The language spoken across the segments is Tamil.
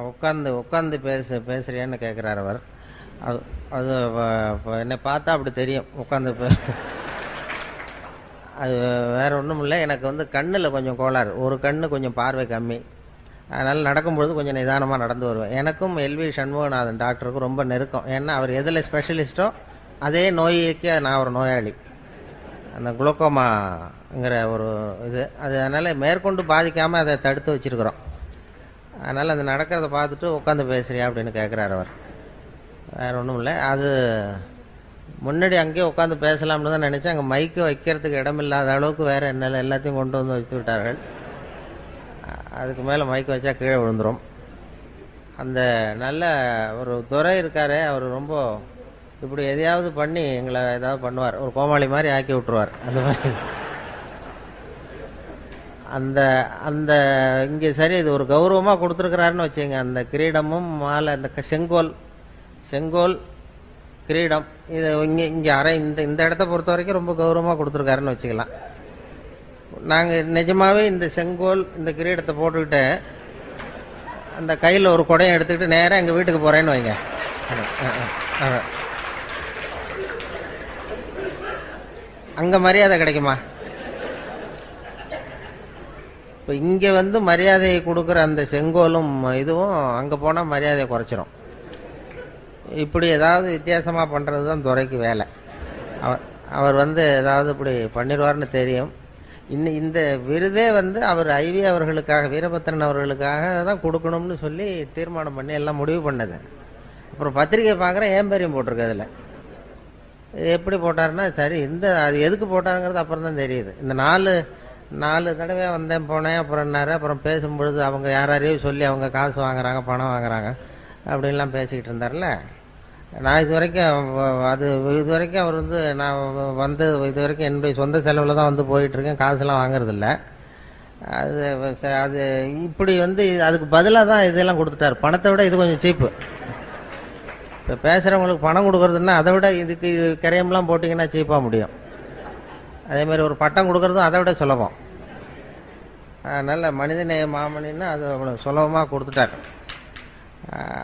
உட்காந்து உட்காந்து பேசுறியான்னு கேட்குறாரு அவர். அது அது என்னை பார்த்தா அப்படி தெரியும் உட்காந்து அது வேற ஒன்றும் இல்லை. எனக்கு வந்து கண்ணில் கொஞ்சம் கோளாறு, ஒரு கண்ணு கொஞ்சம் பார்வை கம்மி. அதனால் நடக்கும்பொழுது கொஞ்சம் நிதானமாக நடந்து வருவேன். எனக்கும் எல்வி சண்முகநாதன் டாக்டருக்கும் ரொம்ப நெருக்கம். ஏன்னா அவர் எதில் ஸ்பெஷலிஸ்ட்டோ அதே நோய்க்கு நான் ஒரு நோயாளி. அந்த குளோக்கோமாங்கிற ஒரு இது அது, அதனால் மேற்கொண்டு பாதிக்காமல் அதை தடுத்து வச்சுருக்குறோம். அதனால் அது நடக்கிறத பார்த்துட்டு உட்காந்து பேசுறியா அப்படின்னு கேட்குறாரு அவர். வேறு ஒன்றும் இல்லை. அது முன்னாடி அங்கேயே உட்காந்து பேசலாம்னு தான் நினச்சேன். அங்கே மைக்கு வைக்கிறதுக்கு இடமில்லாத அளவுக்கு வேறு என்ன எல்லாத்தையும் கொண்டு வந்து வச்சு விட்டார்கள். அதுக்கு மேலே மைக்கு வச்சா கீழே விழுந்துடும். அந்த நல்ல ஒரு துரை இருக்காரே, அவர் ரொம்ப இப்படி எதையாவது பண்ணி எங்களை ஏதாவது பண்ணுவார், ஒரு கோமாளி மாதிரி ஆக்கி விட்டுருவார். அந்த மாதிரி அந்த அந்த இங்கே சரி இது ஒரு கௌரவமாக கொடுத்துருக்குறாருன்னு வச்சுங்க. அந்த கிரீடமும் மாலை, அந்த செங்கோல் கிரீடம், இது இங்கே அரை இந்த இடத்த பொறுத்த வரைக்கும் ரொம்ப கௌரவமாக கொடுத்துருக்காருன்னு வச்சுக்கலாம். நாங்கள் நிஜமாவே இந்த செங்கோல் இந்த கிரீடத்தை போட்டுக்கிட்டு அந்த கையில் ஒரு குடையை எடுத்துக்கிட்டு நேராக எங்கள் வீட்டுக்கு போகிறேன்னு வைங்க. அங்கே மரியாதை கிடைக்குமா? இப்போ இங்கே வந்து மரியாதையை கொடுக்குற அந்த செங்கோலும் இதுவும் அங்கே போனால் மரியாதையை குறைச்சிரும். இப்படி ஏதாவது வித்தியாசமாக பண்ணுறது தான் துரைக்கு வேலை. அவர் வந்து ஏதாவது இப்படி பண்ணிடுவார்னு தெரியும். இந்த விருதே வந்து அவர் ஐவி அவர்களுக்காக, வீரபத்திரன் அவர்களுக்காக தான் கொடுக்கணும்னு சொல்லி தீர்மானம் பண்ணி எல்லாம் முடிவு பண்ணது. அப்புறம் பத்திரிகை பார்க்குறேன் ஏம்பேரியம் போட்டிருக்கு. அதில் எப்படி போட்டாருன்னா சரி, அது எதுக்கு போட்டாருங்கிறது அப்புறம் தான் தெரியுது. இந்த நாலு தடவை வந்தேன் போனேன், அப்புறம் என்னாரு, அப்புறம் பேசும்பொழுது அவங்க யாரையும் சொல்லி அவங்க காசு வாங்குறாங்க, பணம் வாங்குறாங்க அப்படின்லாம் பேசிக்கிட்டு இருந்தார்ல. நான் இது வரைக்கும் அவர் வந்து நான் வந்து இது வரைக்கும் என்னுடைய சொந்த செலவில் தான் வந்து போயிட்டுருக்கேன், காசுலாம் வாங்குறதில்ல. அது இப்படி வந்து அதுக்கு பதிலாக தான் இதெல்லாம் கொடுத்துட்டார். பணத்தை விட இது கொஞ்சம் சீப்பு. இப்போ பேசுகிறவங்களுக்கு பணம் கொடுக்குறதுன்னா அதை விட இதுக்கு கரையம்லாம் போட்டிங்கன்னா சீப்பாக முடியும். அதேமாதிரி ஒரு பட்டம் கொடுக்குறதும் அதை விட சுலபம். அதனால் மனிதநேய மாமணின்னா அது அவ்வளோ சுலபமாக கொடுத்துட்டார்.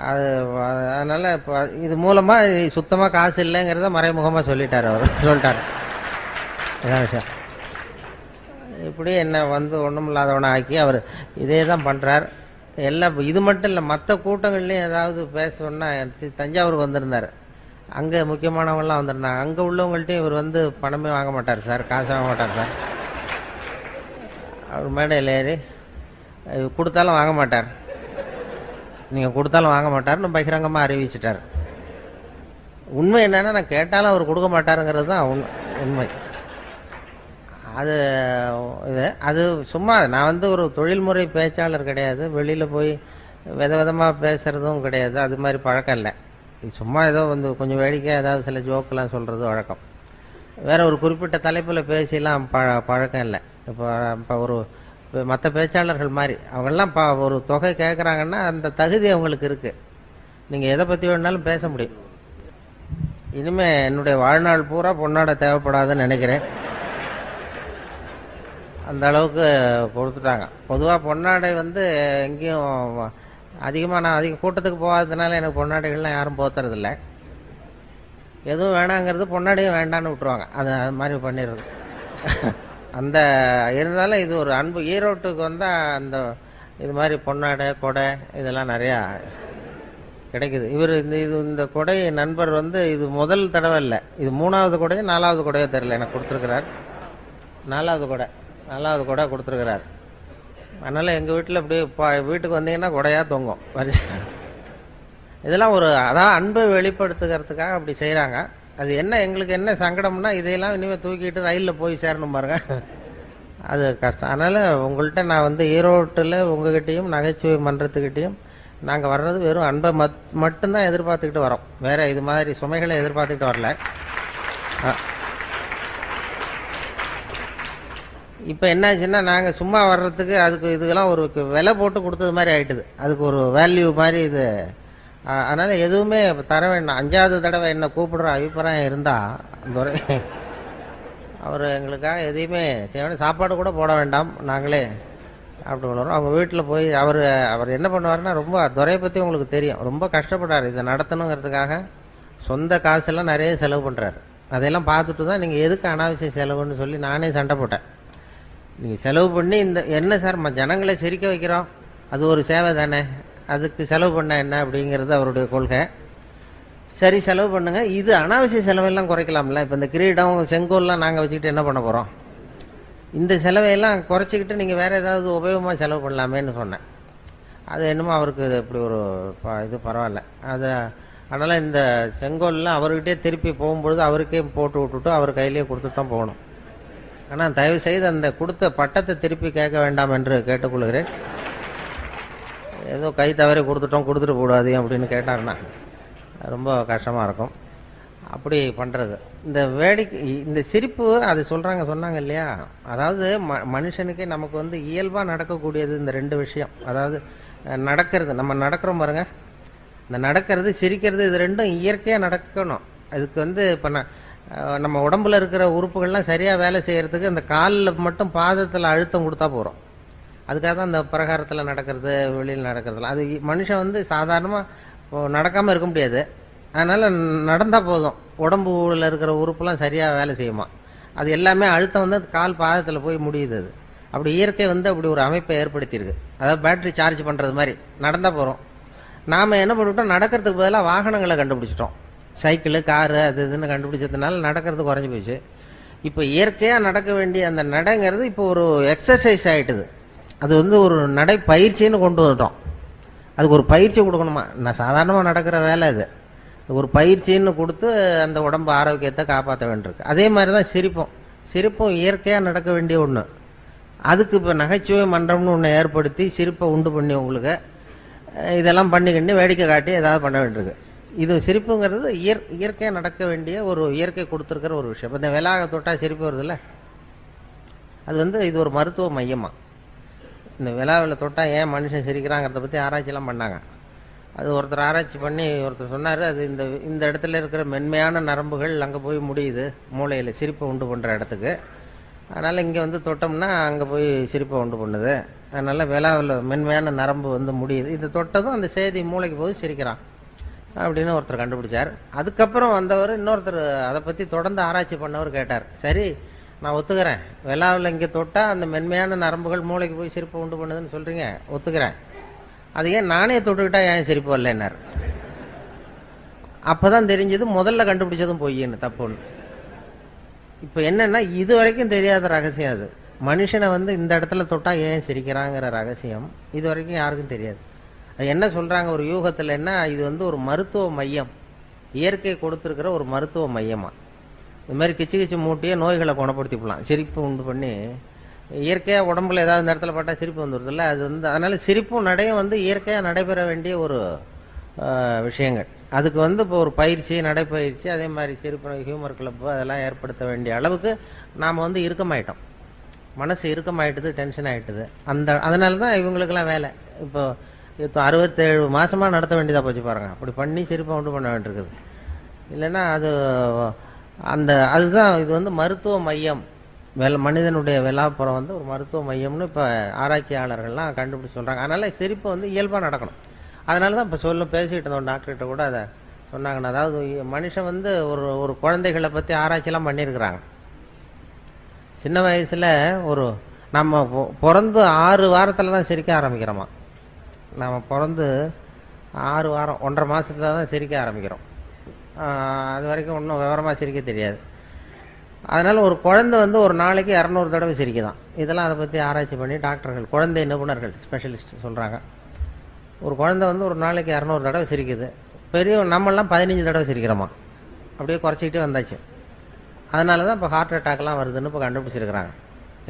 அதனால் இப்போ இது மூலமாக சுத்தமாக காசு இல்லைங்கிறத மறைமுகமாக சொல்லிட்டார். இதான் விஷயம். இப்படி என்ன வந்து ஒன்றும் இல்லாதவனை ஆக்கி அவர் இதே தான் பண்ணுறார். எல்லாம் இது மட்டும் இல்லை, மற்ற கூட்டங்கள்லையும் ஏதாவது பேசணுன்னா தஞ்சாவூருக்கு வந்திருந்தார். அங்கே முக்கியமானவங்களாம் வந்திருந்தாங்க. அங்கே உள்ளவங்கள்ட்டையும் இவர் வந்து பணமே வாங்க மாட்டார் சார், காசு வாங்க மாட்டார் சார். அவர் மேடையில் ஏறி கொடுத்தாலும் வாங்க மாட்டார், நீங்கள் கொடுத்தாலும் வாங்க மாட்டார்னு பகிரங்கமாக அறிவிச்சிட்டார். உண்மை என்னன்னா, நான் கேட்டாலும் அவர் கொடுக்க மாட்டாருங்கிறது தான் உண்மை. அது சும்மா நான் வந்து ஒரு தொழில்முறை பேச்சாளர் கிடையாது, வெளியில் போய் விதமாக பேசுறதும் கிடையாது, அது மாதிரி பழக்கம் இல்லை. சும்மா ஏதோ வந்து கொஞ்சம் வேடிக்கையாக ஏதாவது சில ஜோக்கெல்லாம் சொல்கிறது வழக்கம். வேற ஒரு குறிப்பிட்ட தலைப்பில் பேசிலாம் பழக்கம் இல்லை. இப்போ ஒரு மற்ற பேச்சாளர்கள் மாதிரி அவங்கெல்லாம் ஒரு தொகை கேட்குறாங்கன்னா அந்த தகுதி அவங்களுக்கு இருக்குது. நீங்கள் எதை பற்றி வேணாலும் பேச முடியும். இனிமேல் என்னுடைய வாழ்நாள் பூரா பொன்னாடை தேவைப்படாதுன்னு நினைக்கிறேன். அந்த அளவுக்கு கொடுத்துட்டாங்க. பொதுவாக பொன்னாடை வந்து எங்கேயும் அதிகமாக நான் அதிக கூட்டத்துக்கு போகாததுனால எனக்கு பொன்னாடைகள்லாம் யாரும் போத்துறதில்ல. எதுவும் வேணாங்கிறது பொன்னாடையும் வேண்டான்னு விட்டுருவாங்க. அது மாதிரி பண்ணிடுறது. அந்த இருந்தாலும் இது ஒரு அன்பு. ஈரோட்டுக்கு வந்தால் அந்த இது மாதிரி பொன்னாடை கொடை இதெல்லாம் நிறையா கிடைக்குது. இந்த கொடை நண்பர் வந்து இது முதல் தடவை இல்லை, இது 3வது கொடையோ 4வது கொடையோ தெரியல, எனக்கு கொடுத்துருக்கிறார். 4வது கொடை கொடுத்துருக்கிறார். அதனால் எங்கள் வீட்டில் அப்படியே வீட்டுக்கு வந்தீங்கன்னா கொடையாக தொங்கும் வரிசை. இதெல்லாம் அதான் அன்பை வெளிப்படுத்துகிறதுக்காக அப்படி செய்கிறாங்க. அது எங்களுக்கு என்ன சங்கடம்னா, இதையெல்லாம் இனிமேல் தூக்கிட்டு ரயிலில் போய் சேரணும் பாருங்க, அது கஷ்டம். அதனால் உங்கள்கிட்ட நான் வந்து ஈரோட்டில் உங்ககிட்டையும் நகைச்சுவை மன்றத்துக்கிட்டையும் நாங்கள் வர்றது வெறும் அன்பை மட்டும்தான் எதிர்பார்த்துக்கிட்டு வரோம். வேற இது மாதிரி சுமைகளை எதிர்பார்த்துக்கிட்டு வரல. இப்போ என்னாச்சுன்னா, நாங்கள் சும்மா வர்றதுக்கு அதுக்கு இதுக்கெல்லாம் ஒரு விலை போட்டு கொடுத்தது மாதிரி ஆயிட்டுது. அதுக்கு ஒரு வேல்யூ மாதிரி இது. அதனால எதுவுமே தர வேண்டாம். 5வது தடவை என்ன கூப்பிடுற அபிப்பிராயம் இருந்தா அவர் எங்களுக்காக எதையுமே செய்ய வேண்டாம். சாப்பாடு கூட போட வேண்டாம், நாங்களே அப்படி வளரும். அவங்க வீட்டில் போய் அவர் அவர் என்ன பண்ணுவாருன்னா, ரொம்ப துறையை பற்றி உங்களுக்கு தெரியும், ரொம்ப கஷ்டப்படுறாரு இதை நடத்தணுங்கிறதுக்காக. சொந்த காசெல்லாம் நிறைய செலவு பண்ணுறாரு. அதையெல்லாம் பார்த்துட்டு தான் நீங்கள் எதுக்கு அனாவசிய செலவுன்னு சொல்லி நானே சண்டை போட்டேன். நீங்கள் செலவு பண்ணி இந்த என்ன சார் ஜனங்களை சிரிக்க வைக்கிறோம், அது ஒரு சேவை தானே, அதுக்கு செலவு பண்ண என்ன அப்படிங்கிறது அவருடைய கொள்கை. சரி செலவு பண்ணுங்க, இது அனாவசிய செலவெல்லாம் குறைக்கலாம்ல. இப்போ இந்த கிரீடம் செங்கோல்லாம் நாங்கள் வச்சுக்கிட்டு என்ன பண்ண போகிறோம், இந்த செலவையெல்லாம் குறைச்சிக்கிட்டு நீங்கள் வேறு ஏதாவது உபயோகமாக செலவு பண்ணலாமேன்னு சொன்னேன். அது என்னமோ அவருக்கு இப்படி ஒரு இது பரவாயில்ல. அதை அதனால் இந்த செங்கோல்லாம் அவர்கிட்டே திருப்பி போகும்பொழுது அவருக்கே போட்டு விட்டுட்டு அவர் கையிலேயே கொடுத்துட்டு தான் போகணும். ஆனால் தயவு செய்து அந்த கொடுத்த பட்டத்தை திருப்பி கேட்க வேண்டாம் என்று கேட்டுக்கொள்கிறேன். ஏதோ கை தவறி கொடுத்துட்டு போடாது அப்படின்னு கேட்டாருன்னா ரொம்ப கஷ்டமாக இருக்கும். அப்படி பண்ணுறது இந்த வேடிக்கை, இந்த சிரிப்பு அது சொன்னாங்க இல்லையா, அதாவது மனுஷனுக்கே நமக்கு வந்து இயல்பாக நடக்கக்கூடியது இந்த ரெண்டு விஷயம். அதாவது நடக்கிறது, நம்ம நடக்கிறோம் பாருங்க, இந்த நடக்கிறது சிரிக்கிறது, இது ரெண்டும் இயற்கையாக நடக்கணும். அதுக்கு வந்து இப்போ நம்ம உடம்புல இருக்கிற உறுப்புகள்லாம் சரியாக வேலை செய்யறதுக்கு அந்த காலில் மட்டும் பாதத்தில் அழுத்தம் கொடுத்தா போகிறோம். அதுக்காக தான் இந்த பிரகாரத்தில் நடக்கிறது, வெளியில் நடக்கிறதுலாம். அது மனுஷன் வந்து சாதாரணமாக நடக்காமல் இருக்க முடியாது. அதனால் நடந்தால் போதும், உடம்புல இருக்கிற உறுப்புலாம் சரியாக வேலை செய்யுமா. அது எல்லாமே அழுத்தம் வந்து கால் பாதத்தில் போய் முடியுது. அது அப்படி இயற்கை வந்து அப்படி ஒரு அமைப்பை ஏற்படுத்தியிருக்கு. அதாவது பேட்டரி சார்ஜ் பண்ணுறது மாதிரி நடந்தால் போகிறோம். நாம் என்ன பண்ணிவிட்டோம், நடக்கிறதுக்கு பதிலாக வாகனங்களை கண்டுபிடிச்சிட்டோம். சைக்கிளு, காரு, அது இதுன்னு கண்டுபிடிச்சதுனால நடக்கிறது குறைஞ்சி போச்சு. இப்போ இயற்கையாக நடக்க வேண்டிய அந்த நடைங்கிறது இப்போ ஒரு எக்ஸசைஸ் ஆகிட்டுது. அது வந்து ஒரு நடை பயிற்சின்னு கொண்டு வந்துட்டோம். அதுக்கு ஒரு பயிற்சி கொடுக்கணுமா, நான் சாதாரணமாக நடக்கிற வேலை அது ஒரு பயிற்சின்னு கொடுத்து அந்த உடம்பு ஆரோக்கியத்தை காப்பாற்ற வேண்டியிருக்கு. அதே மாதிரி தான் சிரிப்பும் இயற்கையாக நடக்க வேண்டிய ஒன்று. அதுக்கு இப்போ நகைச்சுவை மன்றம்னு ஒன்று ஏற்படுத்தி சிரிப்பை உண்டு பண்ணி உங்களுக்கு இதெல்லாம் பண்ணிக்கிட்டு வேடிக்கை காட்டி ஏதாவது பண்ண வேண்டியிருக்கு. இது சிரிப்புங்கிறது இயற்கையாக நடக்க வேண்டிய ஒரு இயற்கை கொடுத்துருக்கிற ஒரு விஷயம். இப்போ இந்த விலாக தொட்டால் சிரிப்பு வருதுல்ல, அது வந்து இது ஒரு மருத்துவ மையமா. இந்த விலாவில் தொட்டால் ஏன் மனுஷன் சிரிக்கிறாங்கிறத பற்றி ஆராய்ச்சிலாம் பண்ணாங்க. அது ஒருத்தர் ஆராய்ச்சி பண்ணி ஒருத்தர் சொன்னார், அது இந்த இடத்துல இருக்கிற மென்மையான நரம்புகள் அங்கே போய் முடியுது, மூளையில் சிரிப்பை உண்டு பண்ணுற இடத்துக்கு. அதனால் இங்கே வந்து தொட்டோம்னா அங்கே போய் சிரிப்பை உண்டு பண்ணுது. அதனால் விலாவில் மென்மையான நரம்பு வந்து முடியுது, இது தொட்டதும் அந்த செய்தி மூளைக்கு போய் சிரிக்கிறான் அப்படின்னு ஒருத்தர் கண்டுபிடிச்சார். அதுக்கப்புறம் வந்தவர் இன்னொருத்தர் அதை பற்றி தொடர்ந்து ஆராய்ச்சி பண்ணவர் கேட்டார், சரி நான் ஒத்துக்கிறேன், விலாவில் இங்கே தொட்டால் அந்த மென்மையான நரம்புகள் மூளைக்கு போய் சிரிப்பை உண்டு பண்ணுதுன்னு சொல்கிறீங்க, ஒத்துக்கிறேன். அது ஏன் நானே தொட்டுக்கிட்டா ஏன் சிரிப்பு வரலன்னார். அப்போதான் தெரிஞ்சது முதல்ல கண்டுபிடிச்சதும் பொய்ன்னு, தப்புன்னு. இப்போ என்னன்னா இது வரைக்கும் தெரியாத ரகசியம். அது மனுஷனை வந்து இந்த இடத்துல தொட்டா ஏன் சிரிக்கிறாங்கிற ரகசியம் இது வரைக்கும் யாருக்கும் தெரியாது. அது என்ன சொல்றாங்க ஒரு யூகத்தில், என்ன இது வந்து ஒரு மருத்துவ மையம், இயற்கை கொடுத்துருக்கிற ஒரு மருத்துவ மையமா. இது மாதிரி கிச்சு மூட்டியே நோய்களை குணப்படுத்திக்கலாம் சிரிப்பு உண்டு பண்ணி. இயற்கையாக உடம்புல ஏதாவது இந்த இடத்துல பட்டா சிரிப்பு வந்துடுதுல்ல, அது வந்து அதனால சிரிப்பும் நடையும் வந்து இயற்கையாக நடைபெற வேண்டிய ஒரு விஷயங்கள். அதுக்கு வந்து இப்போ ஒரு பயிற்சி, நடைப்பயிற்சி, அதே மாதிரி சிரிப்பு ஹியூமர் கிளப்பு அதெல்லாம் ஏற்படுத்த வேண்டிய அளவுக்கு நாம் வந்து இறுக்கமாயிட்டோம். மனசு இறுக்கமாயிட்டுது, டென்ஷன் ஆகிட்டுது. அதனால தான் இவங்களுக்கெல்லாம் வேலை. இப்போ 67 மாசமா நடத்த வேண்டியதாக போச்சு பாருங்க. அப்படி பண்ணி சிரிப்பை உண்டு பண்ண வேண்டியிருக்குது. இல்லைன்னா அதுதான் இது வந்து மருத்துவ மையம். மனிதனுடைய விலாப்புறம் வந்து ஒரு மருத்துவ மையம்னு இப்போ ஆராய்ச்சியாளர்கள்லாம் கண்டுபிடிச்சு சொல்கிறாங்க. அதனால சிரிப்பு வந்து இயல்பாக நடக்கணும். அதனால தான் இப்போ பேசிகிட்டு இருந்தோம் டாக்டர்கிட்ட கூட அதை சொன்னாங்கன்னு. அதாவது மனுஷன் வந்து ஒரு குழந்தைகளை பற்றி ஆராய்ச்சிலாம் பண்ணியிருக்கிறாங்க. சின்ன வயசில் நம்ம பிறந்து 6 வாரத்தில் தான் சிரிக்க ஆரம்பிக்கிறோமா. நம்ம பிறந்து 6 வாரம் 1.5 மாதத்துல தான் சிரிக்க ஆரம்பிக்கிறோம். அது வரைக்கும் ஒன்றும் விவரமாக சிரிக்க தெரியாது. அதனால் ஒரு குழந்தை வந்து ஒரு நாளைக்கு 200 தடவை சிரிக்குதான். இதெல்லாம் அதை பற்றி ஆராய்ச்சி பண்ணி டாக்டர்கள், குழந்தை நிபுணர்கள், ஸ்பெஷலிஸ்ட் சொல்கிறாங்க. ஒரு குழந்தை வந்து ஒரு நாளைக்கு 200 தடவை சிரிக்குது. நம்மெல்லாம் 15 தடவை சிரிக்கிறோமா. அப்படியே குறைச்சிக்கிட்டே வந்தாச்சு. அதனால தான் இப்போ ஹார்ட் அட்டாக்லாம் வருதுன்னு இப்போ கண்டுபிடிச்சிருக்கிறாங்க.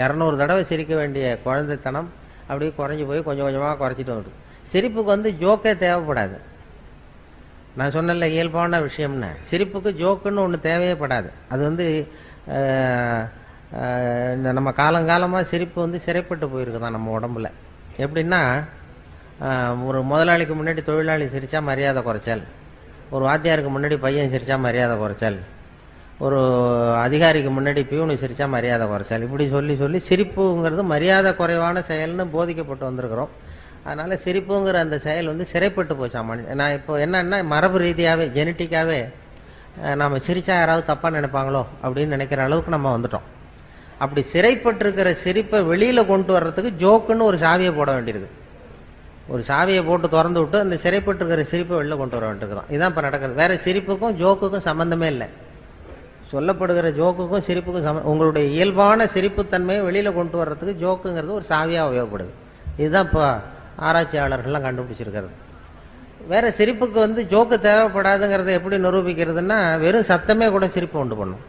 200 தடவை சிரிக்க வேண்டிய குழந்தைத்தனம் அப்படியே குறைஞ்சி போய் கொஞ்சம் கொஞ்சமாக குறைச்சிட்டு வருது. சிரிப்புக்கு வந்து ஜோக்கே தேவைப்படாது. நான் சொன்னல இயல்பான விஷயம்னு, சிரிப்புக்கு ஜோக்குன்னு ஒன்று தேவையே படாது. அது வந்து இந்த நம்ம காலங்காலமாக சிரிப்பு வந்து சிறைப்பட்டு போயிருக்குதான் நம்ம உடம்புல. எப்படின்னா, ஒரு முதலாளிக்கு முன்னாடி தொழிலாளி சிரித்தா மரியாதை குறைச்சல், ஒரு வாத்தியாருக்கு முன்னாடி பையன் சிரித்தா மரியாதை குறைச்சல், ஒரு அதிகாரிக்கு முன்னாடி பியூனு சிரிச்சா மரியாதை குறைச்சல், இப்படி சொல்லி சொல்லி சிரிப்புங்கிறது மரியாதை குறைவான செயல்னு போதிக்கப்பட்டு வந்திருக்கிறோம். அதனால சிரிப்புங்கிற அந்த செயல் வந்து சிறைப்பட்டு போச்சாமா. நான் இப்போ என்னன்னா மரபு ரீதியாவே ஜெனட்டிக்காவே நாம சிரிச்சா யாராவது தப்பா நினைப்பாங்களோ அப்படின்னு நினைக்கிற அளவுக்கு நம்ம வந்துட்டோம். அப்படி சிறைப்பட்டு இருக்கிற சிரிப்பை வெளியில கொண்டு வர்றதுக்கு ஜோக்குன்னு ஒரு சாவியை போட வேண்டியிருக்கு. ஒரு சாவியை போட்டு திறந்து விட்டு அந்த சிறைப்பட்டு இருக்கிற சிரிப்பை வெளில கொண்டு வர வேண்டியிருக்குதான். இதான் இப்ப நடக்குது. வேற சிரிப்புக்கும் ஜோக்குக்கும் சம்பந்தமே இல்லை. சொல்லப்படுகிற ஜோக்குக்கும் சிரிப்புக்கும் உங்களுடைய இயல்பான சிரிப்புத்தன்மையை வெளியில கொண்டு வர்றதுக்கு ஜோக்குங்கிறது ஒரு சாவியா உபயோகப்படுது. இதுதான் இப்போ ஆராய்ச்சியாளர்கள்லாம் கண்டுபிடிச்சிருக்கிறது. வேற சிரிப்புக்கு வந்து ஜோக்கு தேவைப்படாதுங்கிறத எப்படி நிரூபிக்கிறதுன்னா, வெறும் சத்தமே கூட சிரிப்பு உண்டு பண்ணும்.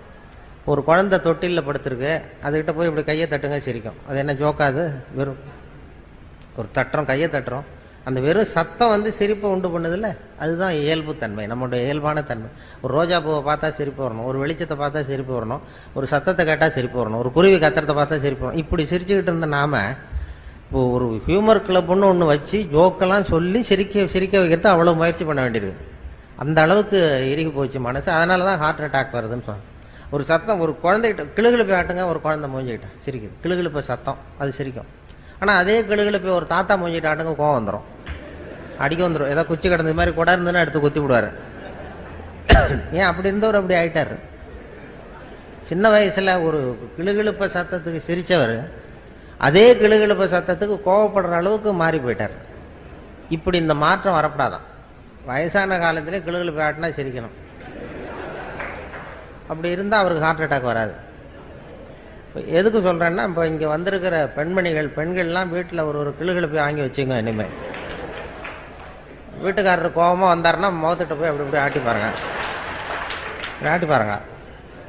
ஒரு குழந்தை தொட்டில படுத்திருக்கு, அதுகிட்ட போய் இப்படி கையை தட்டுங்க சிரிக்கும். அது என்ன ஜோக்காது? வெறும் ஒரு தட்டுறோம், கையை தட்டுறோம், அந்த வெறும் சத்தம் வந்து சிரிப்பை உண்டு பண்ணுதில்ல, அதுதான் இயல்பு தன்மை, நம்மளுடைய இயல்பான தன்மை. ஒரு ரோஜா பூவை பார்த்தா சிரிப்பு வரணும், ஒரு வெளிச்சத்தை பார்த்தா சிரிப்பு வரணும், ஒரு சத்தத்தை கேட்டா சிரிப்பு வரணும், ஒரு குருவி கத்துறதை பார்த்தா சிரிப்பு வரணும். இப்படி சிரிச்சுக்கிட்டு இருந்த நாம இப்போ ஒரு ஹியூமர் கிளப்னு ஒன்று வச்சு ஜோக்கெல்லாம் சொல்லி சிரிக்க வைக்கிறது அவ்வளவு முயற்சி பண்ண வேண்டியிருக்கு. அந்த அளவுக்கு இறுகி போச்சு மனசு. அதனாலதான் ஹார்ட் அட்டாக் வருதுன்னு சொன்னேன். ஒரு சத்தம், ஒரு குழந்தைகிட்ட கிளுகிழப்பை ஆட்டுங்க, ஒரு குழந்தை மூஞ்சிக்கிட்ட சிரிக்குது, கிளுகிழப்பை சத்தம் அது சிரிக்கும். ஆனா அதே கிளுகிழப்பை ஒரு தாத்தா மூஞ்சிக்கிட்ட ஆட்டுங்க, கோவம் வந்துடும், அடிக்க வந்துடும். ஏதாவது குச்சி கிடந்தது மாதிரி கூட இருந்துன்னா எடுத்து குத்தி விடுவாரு. ஏன் அப்படி இருந்தவர் அப்படி ஆயிட்டாரு. சின்ன வயசுல ஒரு கிளுகிழப்ப சத்தத்துக்கு சிரிச்சவர் அதே கிளுகிழப்ப சத்தத்துக்கு கோவப்படுற அளவுக்கு மாறி போயிட்டார். இப்படி இந்த மாற்றம் வரப்படாதான். வயசான காலத்திலே கிளுகிழப்பை ஆட்டினா சிரிக்கணும். அப்படி இருந்தா அவருக்கு ஹார்ட் அட்டாக் வராது. எதுக்கு சொல்றேன்னா, இப்ப இங்க வந்திருக்கிற பெண்கள்லாம் வீட்டுல ஒரு கிளுகிழப்பை வாங்கி வச்சுங்க. இனிமே வீட்டுக்காரர் கோபமா வந்தாருன்னா முகத்திட்ட போய் அப்படி இப்படி ஆட்டி பாருங்க.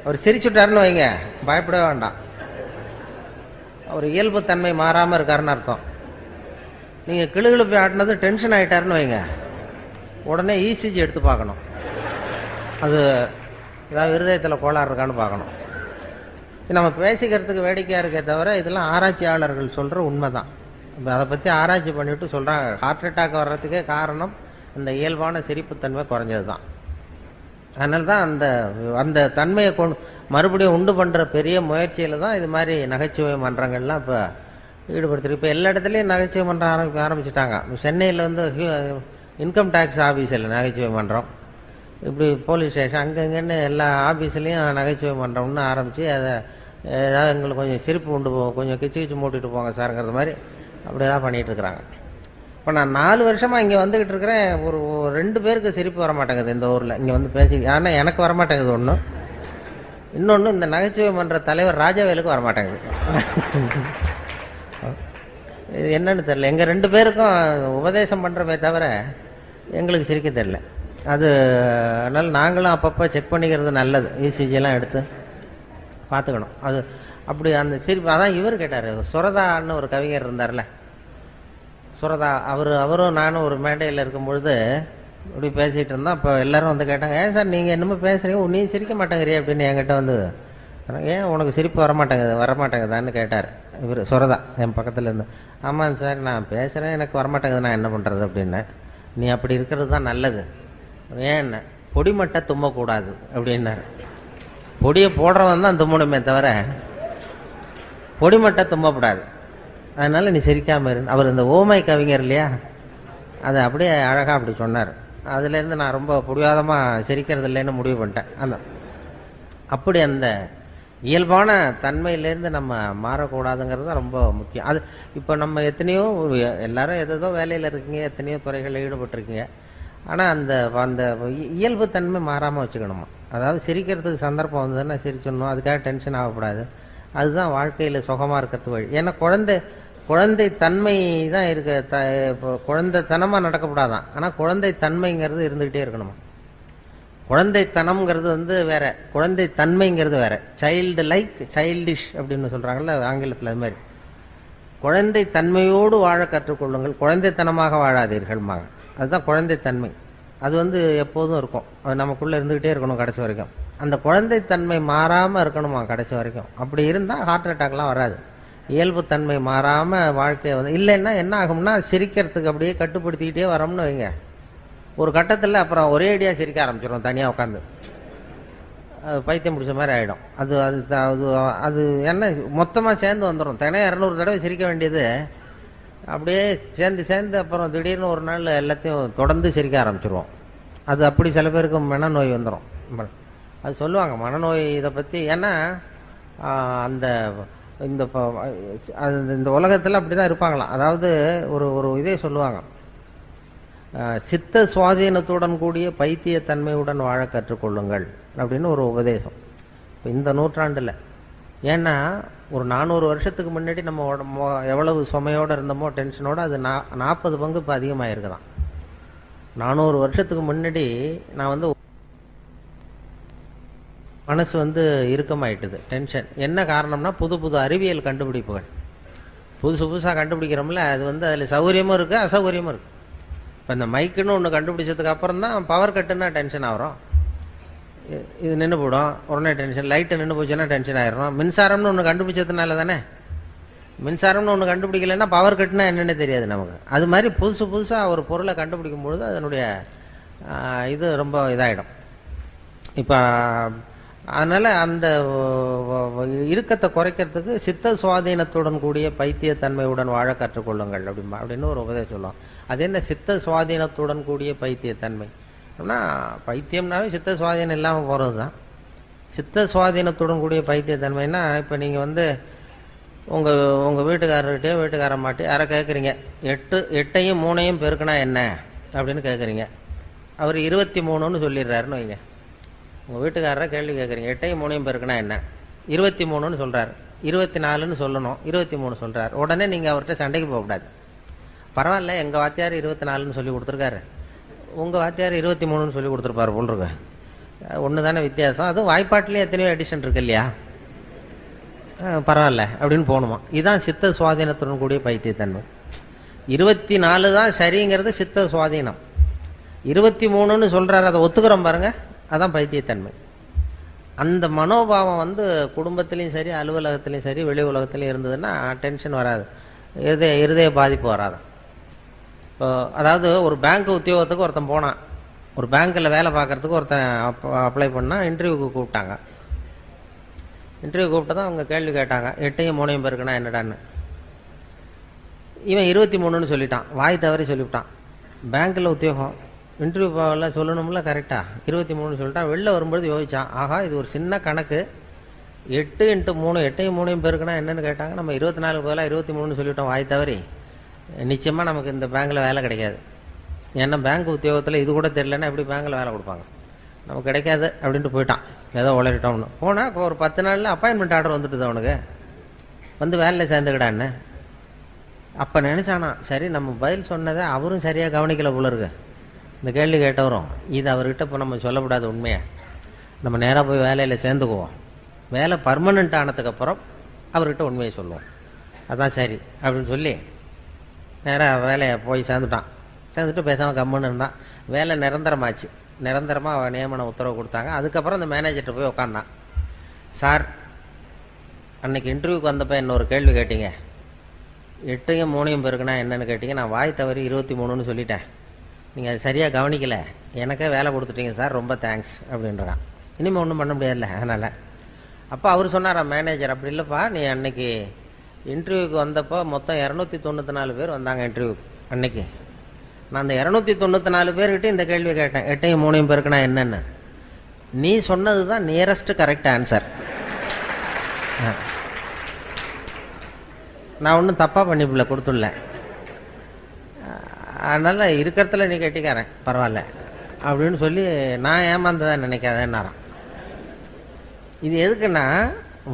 அவர் சிரிச்சுட்டாருன்னு வைங்க, பயப்படவே வேண்டாம். அவர் இயல்பு தன்மை மாறாம இருக்காருன்னு அர்த்தம். நீங்க கிளுகிழப்பை ஆட்டினது டென்ஷன் ஆயிட்டாருன்னு வைங்க, உடனே இசிஜி எடுத்து பார்க்கணும். அது ஏதாவது இருதயத்தில் கோளாறு இருக்கான்னு பார்க்கணும். நம்ம பேசிக்கிறதுக்கு வேடிக்கையா இருக்கே தவிர இதெல்லாம் ஆராய்ச்சியாளர்கள் சொல்ற உண்மைதான். அதை பத்தி ஆராய்ச்சி பண்ணிட்டு சொல்றாங்க, ஹார்ட் அட்டாக் வர்றதுக்கே காரணம் அந்த இயல்பான சிரிப்புத்தன்மை குறைஞ்சதுதான். அதனாலதான் அந்த தன்மையை மறுபடியும் உண்டு பண்ற பெரிய முயற்சியில தான் இது மாதிரி நகைச்சுவை மன்றங்கள்லாம் இப்ப ஈடுபடுத்திருக்கு. இப்ப எல்லா இடத்துலயும் நகைச்சுவை மன்றம் ஆரம்பிச்சுட்டாங்க. சென்னையில வந்து இன்கம் டாக்ஸ் ஆபீஸ்ல நகைச்சுவை மன்றம், இப்படி போலீஸ் ஸ்டேஷன், அங்கங்கன்னு எல்லா ஆபீஸ்லயும் நகைச்சுவை மன்றம்னு ஆரம்பிச்சு அதை ஏதாவது எங்களுக்கு கொஞ்சம் சிரிப்பு உண்டு போகும், கொஞ்சம் கிச்சு மூட்டிட்டு போங்க சார்ங்கிறது மாதிரி அப்படியேதான் பண்ணிட்டு இருக்கிறாங்க. இப்ப நான் 4 வருஷமா இங்க வந்துகிட்டு இருக்கிறேன். ஒரு 2 பேருக்கு சிரிப்பு வர மாட்டேங்குது இந்த ஊர்ல. இங்க வந்து பேசி, ஆனா எனக்கு வரமாட்டேங்குது ஒண்ணு. இன்னொன்னு, இந்த நகைச்சுவை மன்ற தலைவர் ராஜவேலுக்கு வரமாட்டேங்குது. இது என்னன்னு தெரியல. எங்க 2 பேருக்கும் உபதேசம் பண்றமே தவிர எங்களுக்கு சிரிக்க தெரியல. அது அதனால நாங்களும் அப்பப்ப செக் பண்ணிக்கிறது நல்லது. இசிஜி எல்லாம் எடுத்து பாத்துக்கணும். அது அப்படி அந்த சிரிப்பு. அதான் இவர் கேட்டாரு, சுரதான்னு ஒரு கவிஞர் இருந்தார்ல, சுரதா, அவரும் நானும் ஒரு மேடையில் இருக்கும் பொழுது இப்படி பேசிட்டு இருந்தோம். அப்ப எல்லாரும் வந்து கேட்டாங்க, ஏன் சார் நீங்க என்னமோ பேசுறீங்க, நீ சிரிக்க மாட்டேங்கிறிய அப்படின்னு என்கிட்ட வந்து, ஏன் உனக்கு சிரிப்பு வரமாட்டேங்குதான்னு கேட்டார் இவர் சுரதா என் பக்கத்துல இருந்து. ஆமாங்க சார், நான் பேசுறேன், எனக்கு வரமாட்டேங்குது, நான் என்ன பண்றது அப்படின்னு. நீ அப்படி இருக்கிறது தான் நல்லது. ஏன் பொடிமட்டை தும்மக்கூடாது அப்படின்னாரு. பொடியை போடுறவன் தான் தும்மணுமே தவிர பொடிமட்டை தும்மக்கூடாது. அதனால நீ சிரிக்காம இரு. அவர் இந்த ஓமை கவிஞர் இல்லையா, அதை அப்படியே அழகா அப்படி சொன்னார். அதுல இருந்து நான் ரொம்ப புடிவாதமா சிரிக்கிறது இல்லைன்னு முடிவு பண்ணிட்டேன். அப்படி அந்த இயல்பான தன்மையிலேருந்து நம்ம மாறக்கூடாதுங்கிறது ரொம்ப முக்கியம். அது இப்ப நம்ம எத்தனையோ எல்லாரும் ஏதோ வேலையில இருக்கீங்க, எத்தனையோ துறைகளில் ஈடுபட்டிருக்கீங்க. ஆனா அந்த அந்த இயல்பு தன்மை மாறாம வச்சுக்கணுமா. அதாவது சிரிக்கிறதுக்கு சந்தர்ப்பம் வந்ததுன்னா சிரிச்சிடணும், அதுக்காக டென்ஷன் ஆகக்கூடாது. அதுதான் வாழ்க்கையில சுகமா இருக்கிறது வழி. ஏன்னா குழந்தை தன்மை தான் இருக்கு. குழந்தைத்தனமா நடக்கப்படாதான். ஆனா குழந்தை தன்மைங்கிறது இருந்துகிட்டே இருக்கணுமா. குழந்தைத்தனம்ங்கிறது வந்து வேற, குழந்தை தன்மைங்கிறது வேற. சைல்டு லைக் சைல்டிஷ் அப்படின்னு சொல்றாங்கல்ல ஆங்கிலத்தில், அது மாதிரி குழந்தை தன்மையோடு வாழ கற்றுக்கொள்ளுங்கள், குழந்தைத்தனமாக வாழாதீர்கள். அதுதான் குழந்தைத்தன்மை. அது வந்து எப்போதும் இருக்கும், அது நமக்குள்ள இருந்துகிட்டே இருக்கணும் கடைசி வரைக்கும். அந்த குழந்தைத்தன்மை மாறாம இருக்கணுமா கடைசி வரைக்கும். அப்படி இருந்தா ஹார்ட் அட்டாக்லாம் வராது. இயல்பு தன்மை மாறாம வாழ்க்கைய வந்து இல்லைன்னா என்ன ஆகும்னா, சிரிக்கிறதுக்கு அப்படியே கட்டுப்படுத்திக்கிட்டே வரோம்னு வைங்க, ஒரு கட்டத்துல அப்புறம் ஒரே அடியா சிரிக்க ஆரம்பிச்சிடும் தனியா உட்காந்து. பைத்தியம் பிடிச்ச மாதிரி ஆகிடும். அது அது அது அது என்ன மொத்தமாக சேர்ந்து வந்துடும். தினம் 200 தடவை சிரிக்க வேண்டியது அப்படியே சேர்ந்து சேர்ந்து அப்புறம் திடீர்னு ஒரு நாள் எல்லாத்தையும் தொடர்ந்து சிரிக்க ஆரம்பிச்சிருவோம். அது அப்படி சில பேருக்கு மனநோய் வந்துடும். அது சொல்லுவாங்க மனநோய் இதை பற்றி. ஏன்னா அந்த இந்த இந்த உலகத்தில் அப்படி தான் இருப்பாங்களாம். அதாவது ஒரு ஒரு இதே சொல்லுவாங்க, சித்த சுவாதீனத்துடன் கூடிய பைத்தியத்தன்மையுடன் வாழ கற்றுக்கொள்ளுங்கள் அப்படின்னு ஒரு உபதேசம் இந்த நூற்றாண்டில். ஏன்னா ஒரு 400 வருஷத்துக்கு முன்னாடி நம்ம எவ்வளவு சுமையோடு இருந்தோமோ டென்ஷனோட அது 40 பங்கு இப்போ அதிகமாகிருக்குதான். 400 வருஷத்துக்கு முன்னாடி நான் வந்து மனசு வந்து இறுக்கமாயிட்டுது, டென்ஷன். என்ன காரணம்னா புது புது அறிவியல் கண்டுபிடிப்புகள் புதுசாக கண்டுபிடிக்கிறோம்ல, அது வந்து அதில் சௌகரியமும் இருக்குது அசௌகரியமும் இருக்குது. இப்போ இந்த மைக்குன்னு ஒன்று கண்டுபிடிச்சதுக்கு அப்புறம் தான் பவர் கட்டுன்னா டென்ஷன் ஆகிறோம். இது நின்று போடும் உடனே டென்ஷன். லைட்டு நின்று போச்சுன்னா டென்ஷன் ஆயிரும். மின்சாரம்னு ஒன்று கண்டுபிடிச்சதுனால தானே. மின்சாரம்னு ஒன்று கண்டுபிடிக்கலைன்னா பவர் கட்டுனா என்னென்னு தெரியாது நமக்கு. அது மாதிரி புதுசாக ஒரு பொருளை கண்டுபிடிக்கும் பொழுது அதனுடைய இது ரொம்ப இதாகிடும். இப்போ அதனால் அந்த இறுக்கத்தை குறைக்கிறதுக்கு சித்த சுவாதீனத்துடன் கூடிய பைத்தியத்தன்மையுடன் வாழ கற்றுக்கொள்ளுங்கள் அப்படின்னு ஒரு உபதேசம் சொல்லுவோம். அது என்ன சித்த சுவாதீனத்துடன் கூடிய பைத்தியத்தன்மை அப்படின்னா, பைத்தியம்னாவே சித்த சுவாதீனம் இல்லாமல் போகிறது தான். சித்த சுவாதீனத்துடன் கூடிய பைத்தியத்தன்மைன்னா, இப்போ நீங்கள் வந்து உங்கள் வீட்டுக்காரர்கிட்டயோ வீட்டுக்காரம்மாட்டே யாரை கேட்குறீங்க, 8ஐயும் 3ஐயும் பெருக்கினா என்ன அப்படின்னு கேட்குறீங்க. அவர் 23ன்னு சொல்லிடுறாருன்னு வைங்க. உங்கள் வீட்டுக்காரரை கேள்வி கேட்குறீங்க, 8ஐயும் 3ஐயும் பெருக்கினா என்ன, 23ன்னு சொல்கிறார். 24ன்னு சொல்லணும், 23 சொல்கிறார். உடனே நீங்கள் அவர்கிட்ட சண்டைக்கு போகக்கூடாது. பரவாயில்ல, எங்கள் வாத்தியார் 24ன்னு சொல்லி கொடுத்துருக்காரு, உங்கள் வாத்தியார் 23ன்னு சொல்லி கொடுத்துருப்பாரு போல்ருக்கு. ஒன்று தானே வித்தியாசம். அதுவும் வாய்ப்பாட்டிலே எத்தனையோ எடிஷன் இருக்கு இல்லையா, பரவாயில்ல அப்படின்னு போகணுமா. இதுதான் சித்த சுவாதீனத்துடன் கூடிய பைத்தியத்தன்மை. 24 தான் சரிங்கிறது சித்த சுவாதீனம். 23ன்னு சொல்கிறாரு, அதை ஒத்துக்கிறோம் பாருங்க, அதான் பைத்தியத்தன்மை. அந்த மனோபாவம் வந்து குடும்பத்திலையும் சரி அலுவலகத்திலையும் சரி வெளி உலகத்திலையும் இருந்ததுன்னா டென்ஷன் வராது, இருதய பாதிப்பு வராது. இப்போ அதாவது ஒரு பேங்க் உத்தியோகத்துக்கு ஒருத்தன் போனான், ஒரு பேங்க்கில் வேலை பார்க்குறதுக்கு ஒருத்தன் அப்ளை பண்ணால் இன்டர்வியூக்கு கூப்பிட்டாங்க. இன்டர்வியூ கூப்பிட்டு தான் அவங்க கேள்வி கேட்டாங்க, 8ஐயும் 3ஐயும் பெருக்குனா என்னடான்னு. இவன் 23ன்னு சொல்லிட்டான், வாய் தவறி சொல்லிவிட்டான். பேங்க்கில் உத்தியோகம், இன்டர்வியூ போகல சொல்லணும்ல கரெக்டாக, 23ன்னு சொல்லிட்டான். வெளில வரும்பொழுது யோசித்தான், ஆஹா இது ஒரு சின்ன கணக்கு, 8 × 3 8ஐயும் 3ஐயும் பெருக்குனா என்னன்னு கேட்டாங்க, நம்ம 24 பதிலாக 23ன்னு சொல்லிவிட்டோம் வாய் தவறி. நிச்சயமாக நமக்கு இந்த பேங்க்கில் வேலை கிடைக்காது. ஏன்னா பேங்க் உத்தியோகத்தில் இது கூட தெரியலன்னா எப்படி பேங்க்கில் வேலை கொடுப்பாங்க, நமக்கு கிடைக்காது அப்படின்ட்டு போயிட்டான். ஏதோ உளறிட்டோம்னு போனால் ஒரு 10 நாளில் அப்பாயின்மெண்ட் ஆர்டர் வந்துட்டுது அவனுக்கு, வந்து வேலையில் சேர்ந்துக்கிடான்னு. அப்போ நினச்சானா, சரி நம்ம பதில் சொன்னதை அவரும் சரியாக கவனிக்கலை போல இருக்கு, இந்த கேள்வி கேட்டவரும். இது அவர்கிட்ட இப்போ நம்ம சொல்லக்கூடாது உண்மையாக, நம்ம நேராக போய் வேலையில் சேர்ந்துக்குவோம். வேலை பர்மனெண்ட் ஆனதுக்கப்புறம் அவர்கிட்ட உண்மையை சொல்லுவோம், அதான் சரி அப்படின்னு சொல்லி நேராக வேலையை போய் சேர்ந்துட்டான். சேர்ந்துட்டு பேசாமல் கம்முன்னு இருந்தான். வேலை நிரந்தரமாச்சு, நிரந்தரமாக நியமன உத்தரவு கொடுத்தாங்க. அதுக்கப்புறம் அந்த மேனேஜர்கிட்ட போய் உட்காந்தான். சார், அன்னைக்கு இன்டர்வியூக்கு வந்தப்போ என்ன ஒரு கேள்வி கேட்டீங்க, 8ஐயும் 3ஐயும் பெருக்குனா என்னன்னு கேட்டீங்க, நான் வாய் தவறி 23ன்னு சொல்லிட்டேன், நீங்கள் அது சரியாக கவனிக்கலை, எனக்கே வேலை கொடுத்துட்டீங்க சார், ரொம்ப தேங்க்ஸ் அப்படின்றான். இனிமேல் ஒன்றும் பண்ண முடியாதுல்ல அதனால். அப்போ அவர் சொன்னாராம் மேனேஜர், அப்படி இல்லைப்பா, நீ அன்னைக்கு இன்டர்வியூக்கு வந்தப்போ மொத்தம் 294 பேர் வந்தாங்க இன்டர்வியூக்கு அன்னைக்கு. நான் அந்த 294 பேர்கிட்ட இந்த கேள்வி கேட்டேன், 8ஐயும் 3ஐயும் பெருக்குனா என்னன்னு. நீ சொன்னது தான் நியரஸ்ட் கரெக்ட் ஆன்சர். நான் ஒன்றும் தப்பாக பண்ணிப்பில்ல கொடுத்துடல, அதனால் இருக்கிறதுல நீ கட்டிக்காரன் பரவாயில்ல அப்படின்னு சொல்லி நான் ஏமாந்ததான் நினைக்காதேன்னாரான். இது எதுக்குன்னா,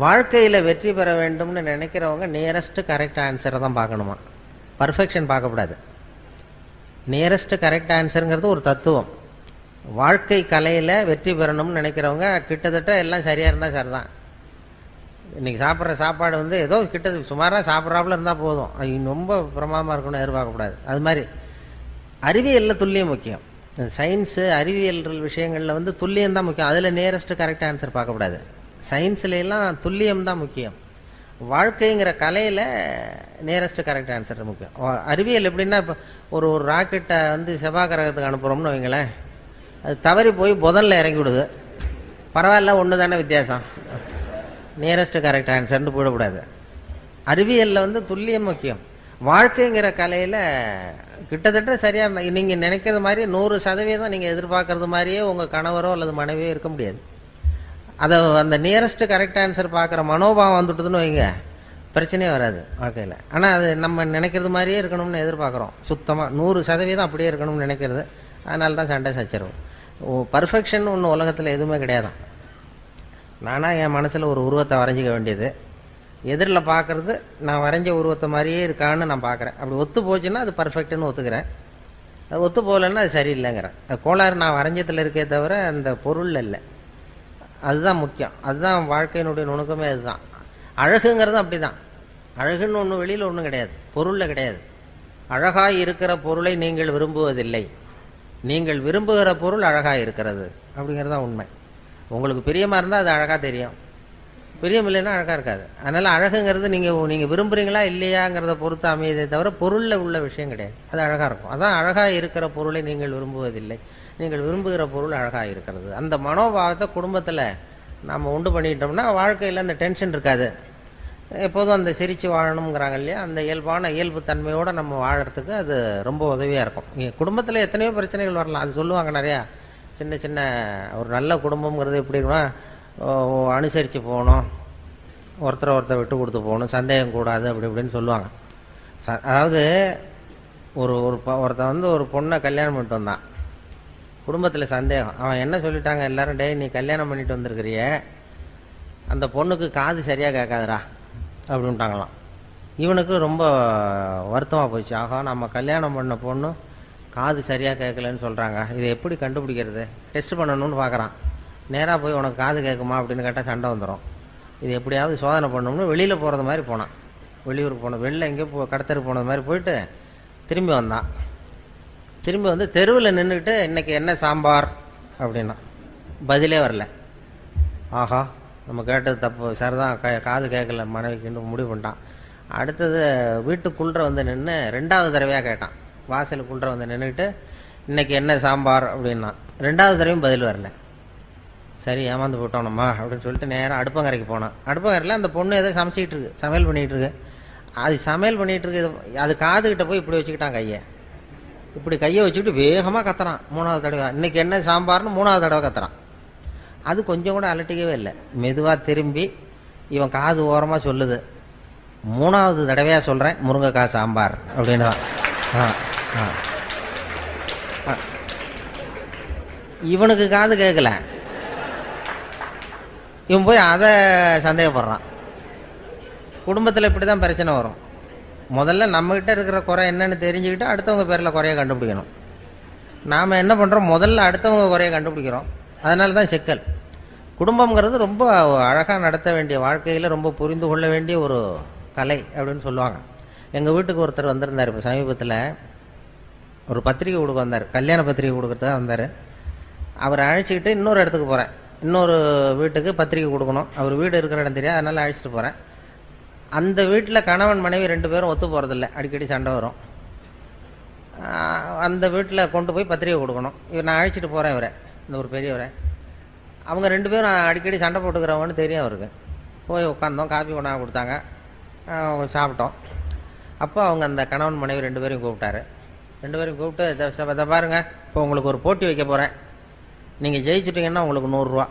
வாழ்க்கையில் வெற்றி பெற வேண்டும்னு நினைக்கிறவங்க நியரஸ்ட் கரெக்ட் ஆன்சரை தான் பார்க்கணுமா, பர்ஃபெக்ஷன் பார்க்கக்கூடாது. நியரஸ்ட் கரெக்ட் ஆன்சருங்கிறது ஒரு தத்துவம். வாழ்க்கை கலையில் வெற்றி பெறணும்னு நினைக்கிறவங்க கிட்டத்தட்ட எல்லாம் சரியாக இருந்தால் சரி தான். இன்றைக்கி சாப்பிட்ற சாப்பாடு வந்து ஏதோ கிட்டத்தட்ட சுமாராக சாப்பிட்றாப்புல இருந்தால் போதும், அது ரொம்ப பிரமாதமாக இருக்கணும்னு எதிர்பார்க்கக்கூடாது. அது மாதிரி அறிவியலில் துல்லியம் முக்கியம். சயின்ஸு அறிவியல் விஷயங்களில் வந்து துல்லியம் தான் முக்கியம், அதில் நியரஸ்ட் கரெக்ட் ஆன்சர் பார்க்கக்கூடாது. சயின்ஸ்லாம் துல்லியம் தான் முக்கியம். வாழ்க்கைங்கிற கலையில் நியரஸ்ட் கரெக்ட் ஆன்சர் முக்கியம். அறிவியல் எப்படின்னா, இப்போ ஒரு ராக்கெட்டை வந்து செவ்வாய் கிரகத்துக்கு அனுப்புகிறோம்னு வைங்களேன், அது தவறி போய் புதனில் இறங்கி விடுது. பரவாயில்ல, ஒன்று தானே வித்தியாசம், நியரஸ்ட் கரெக்ட் ஆன்சர்னு போயிடக்கூடாது. அறிவியலில் வந்து துல்லியம் முக்கியம். வாழ்க்கைங்கிற கலையில் கிட்டத்தட்ட சரியாக நீங்கள் நினைக்கிறது மாதிரி 100% நீங்கள் எதிர்பார்க்கறது மாதிரியே உங்கள் கணவரோ அல்லது மனைவியோ இருக்க முடியாது. அதை அந்த நியரஸ்ட் கரெக்ட் ஆன்சர் பார்க்குற மனோபாவம் வந்துட்டுதுன்னு வைங்க, பிரச்சனையே வராது வாழ்க்கையில். ஆனால் அது நம்ம நினைக்கிறது மாதிரியே இருக்கணும்னு எதிர்பார்க்குறோம். சுத்தமாக 100% அப்படியே இருக்கணும்னு நினைக்கிறது. அதனால தான் சண்டை சச்சரவு. பர்ஃபெக்ஷன் ஒன்று உலகத்தில் எதுவுமே கிடையாது. நானாக என் மனசில் ஒரு உருவத்தை வரைஞ்சிக்க வேண்டியது, எதிரில் பார்க்குறது நான் வரைஞ்ச உருவத்தை மாதிரியே இருக்கான்னு நான் பார்க்குறேன். அப்படி ஒத்து போச்சுன்னா அது பர்ஃபெக்ட்னு ஒத்துக்கிறேன். அது ஒத்து போகலன்னா அது சரியில்லைங்கிறேன். அது கோளாறு நான் வரைஞ்சத்தில் இருக்கே தவிர அந்த பொருள் இல்லை. அதுதான் முக்கியம். அதுதான் வாழ்க்கையினுடைய நுணுக்கமே. அதுதான் அழகுங்கிறது. அப்படி தான் அழகுன்னு ஒன்று வெளியில் ஒன்றும் கிடையாது, பொருளில் கிடையாது. அழகாய் இருக்கிற பொருளை நீங்கள் விரும்புவதில்லை, நீங்கள் விரும்புகிற பொருள் அழகாக இருக்கிறது அப்படிங்கிறது தான் உண்மை. உங்களுக்கு பிரியமாக இருந்தால் அது அழகாக தெரியும், பிரியம் இல்லைன்னா அழகாக இருக்காது. அதனால் அழகுங்கிறது நீங்கள் விரும்புகிறீங்களா இல்லையாங்கிறத பொறுத்து அமையதே தவிர பொருளில் உள்ள விஷயம் கிடையாது. அது அழகாக இருக்கும். அதான் அழகாக இருக்கிற பொருளை நீங்கள் விரும்புவதில்லை, நீங்கள் விரும்புகிற பொருள் அழகாக இருக்கிறது. அந்த மனோபாவத்தை குடும்பத்தில் நம்ம உண்டு பண்ணிட்டோம்னா வாழ்க்கையில் அந்த டென்ஷன் இருக்காது. எப்போதும் அந்த சிரித்து வாழணுங்கிறாங்க இல்லையா, அந்த இயல்பு தன்மையோடு நம்ம வாழறதுக்கு அது ரொம்ப உதவியாக இருக்கும். குடும்பத்தில் எத்தனையோ பிரச்சனைகள் வரலாம், அது சொல்லுவாங்க நிறையா. சின்ன சின்ன ஒரு நல்ல குடும்பங்கிறது எப்படின்னா அனுசரித்து போகணும், ஒருத்தரை விட்டு கொடுத்து போகணும், சந்தேகம் கூடாது, அப்படி இப்படின்னு சொல்லுவாங்க. அதாவது ஒருத்தன் வந்து ஒரு பொண்ணை கல்யாணம் பண்ணிட்டு வந்தான். குடும்பத்தில் சந்தேகம். அவன் என்ன சொல்லிட்டாங்க எல்லாரும், டே நீ கல்யாணம் பண்ணிட்டு வந்திருக்கிறிய, அந்த பொண்ணுக்கு காது சரியாக கேட்காதுரா அப்படின்ட்டாங்களாம். இவனுக்கு ரொம்ப வருத்தமாக போச்சு. ஆகா, நம்ம கல்யாணம் பண்ண பொண்ணு காது சரியாக கேட்கலன்னு சொல்கிறாங்க, இதை எப்படி கண்டுபிடிக்கிறது, டெஸ்ட் பண்ணணும்னு பார்க்குறான். நேராக போய் உனக்கு காது கேட்குமா அப்படின்னு கேட்டால் சண்டை வந்துடும். இது எப்படியாவது சோதனை பண்ணணும்னு வெளியில் போகிறது மாதிரி போனான். வெளியூருக்கு போன வெளில எங்கேயோ கடத்தருக்கு போனது மாதிரி போயிட்டு திரும்பி வந்தான். திரும்பி வந்து தெருவில் நின்றுக்கிட்டு இன்றைக்கி என்ன சாம்பார் அப்படின்னா பதிலே வரல. ஆஹா, நம்ம கேட்டது தப்பு, சரிதான், காது கேட்கல மனைவிக்குன்னு முடிவு பண்ணிட்டான். அடுத்தது வீட்டுக்குள்ளே வந்து நின்று 2வது தடவையாக கேட்டான். வாசலுக்குள்ளே வந்து நின்றுக்கிட்டு இன்றைக்கி என்ன சாம்பார் அப்படின்னா 2வது தடவையும் பதில் வரல. சரி, ஏமாந்து போட்டோம் நம்ம அப்படின்னு சொல்லிட்டு நேராக அடுப்பங்கரைக்கு போனான். அடுப்பங்கரையில் அந்த பொண்ணு ஏதோ சமைச்சிக்கிட்டு இருக்கு, சமையல் பண்ணிகிட்டு இருக்கு. அது சமையல் பண்ணிகிட்டு இருக்கு, அது காதுகிட்ட போய் இப்படி வச்சுக்கிட்டான் கையை. இப்படி கையை வச்சுக்கிட்டு வேகமாக கத்துறான். 3வது தடவை இன்றைக்கி என்ன சாம்பார்னு 3வது தடவை கத்துறான். அது கொஞ்சம் கூட அலட்டிக்கவே இல்லை. மெதுவாக திரும்பி இவன் காது ஓரமாக சொல்லுது, 3வது தடவையாக சொல்கிறேன் முருங்கைக்காய் சாம்பார் அப்படின்னு தான். இவனுக்கு காது கேட்கல, இவன் போய் அதை சந்தேகப்படுறான். குடும்பத்தில் இப்படி தான் பிரச்சனை வரும். முதல்ல நம்மகிட்ட இருக்கிற குறை என்னன்னு தெரிஞ்சுக்கிட்டு அடுத்தவங்க பேரில் குறைய கண்டுபிடிக்கணும். நாம் என்ன பண்ணுறோம், முதல்ல அடுத்தவங்க குறைய கண்டுபிடிக்கிறோம். அதனால தான் சிக்கல். குடும்பங்கிறது ரொம்ப அழகாக நடத்த வேண்டிய, வாழ்க்கையில் ரொம்ப புரிந்து கொள்ள வேண்டிய ஒரு கலை அப்படின்னு சொல்லுவாங்க. எங்கள் வீட்டுக்கு ஒருத்தர் வந்திருந்தார். இப்போ சமீபத்தில் ஒரு பத்திரிக்கை கொடுக்க வந்தார், கல்யாண பத்திரிக்கை கொடுக்கறதுக்காக வந்தார். அவரை அழைச்சிக்கிட்டு இன்னொரு இடத்துக்கு போகிறேன், இன்னொரு வீட்டுக்கு பத்திரிக்கை கொடுக்கணும். அவர் வீடு இருக்கிற இடம் தெரியாது, அதனால் அழைச்சிட்டு போகிறேன். அந்த வீட்டில் கணவன் மனைவி 2 பேரும் ஒத்து போகிறதில்ல, அடிக்கடி சண்டை வரும். அந்த வீட்டில் கொண்டு போய் பத்திரிக்கை கொடுக்கணும். நான் அழைச்சிட்டு போகிறேன் இவரை, இந்த ஒரு பெரியவரை. அவங்க 2 பேரும் அடிக்கடி சண்டை போட்டுக்கிறவங்கன்னு தெரியும் அவருக்கு. போய் உட்காந்தோம், காஃபி கொண்டாந்து கொடுத்தாங்க, சாப்பிட்டோம். அப்போ அவங்க அந்த கணவன் மனைவி 2 பேரையும் கூப்பிட்டாரு. 2 பேரையும் கூப்பிட்டு, இதை பாருங்க, இப்போ உங்களுக்கு ஒரு போட்டி வைக்க போகிறேன், நீங்கள் ஜெயிச்சுட்டிங்கன்னா உங்களுக்கு 100 ரூபா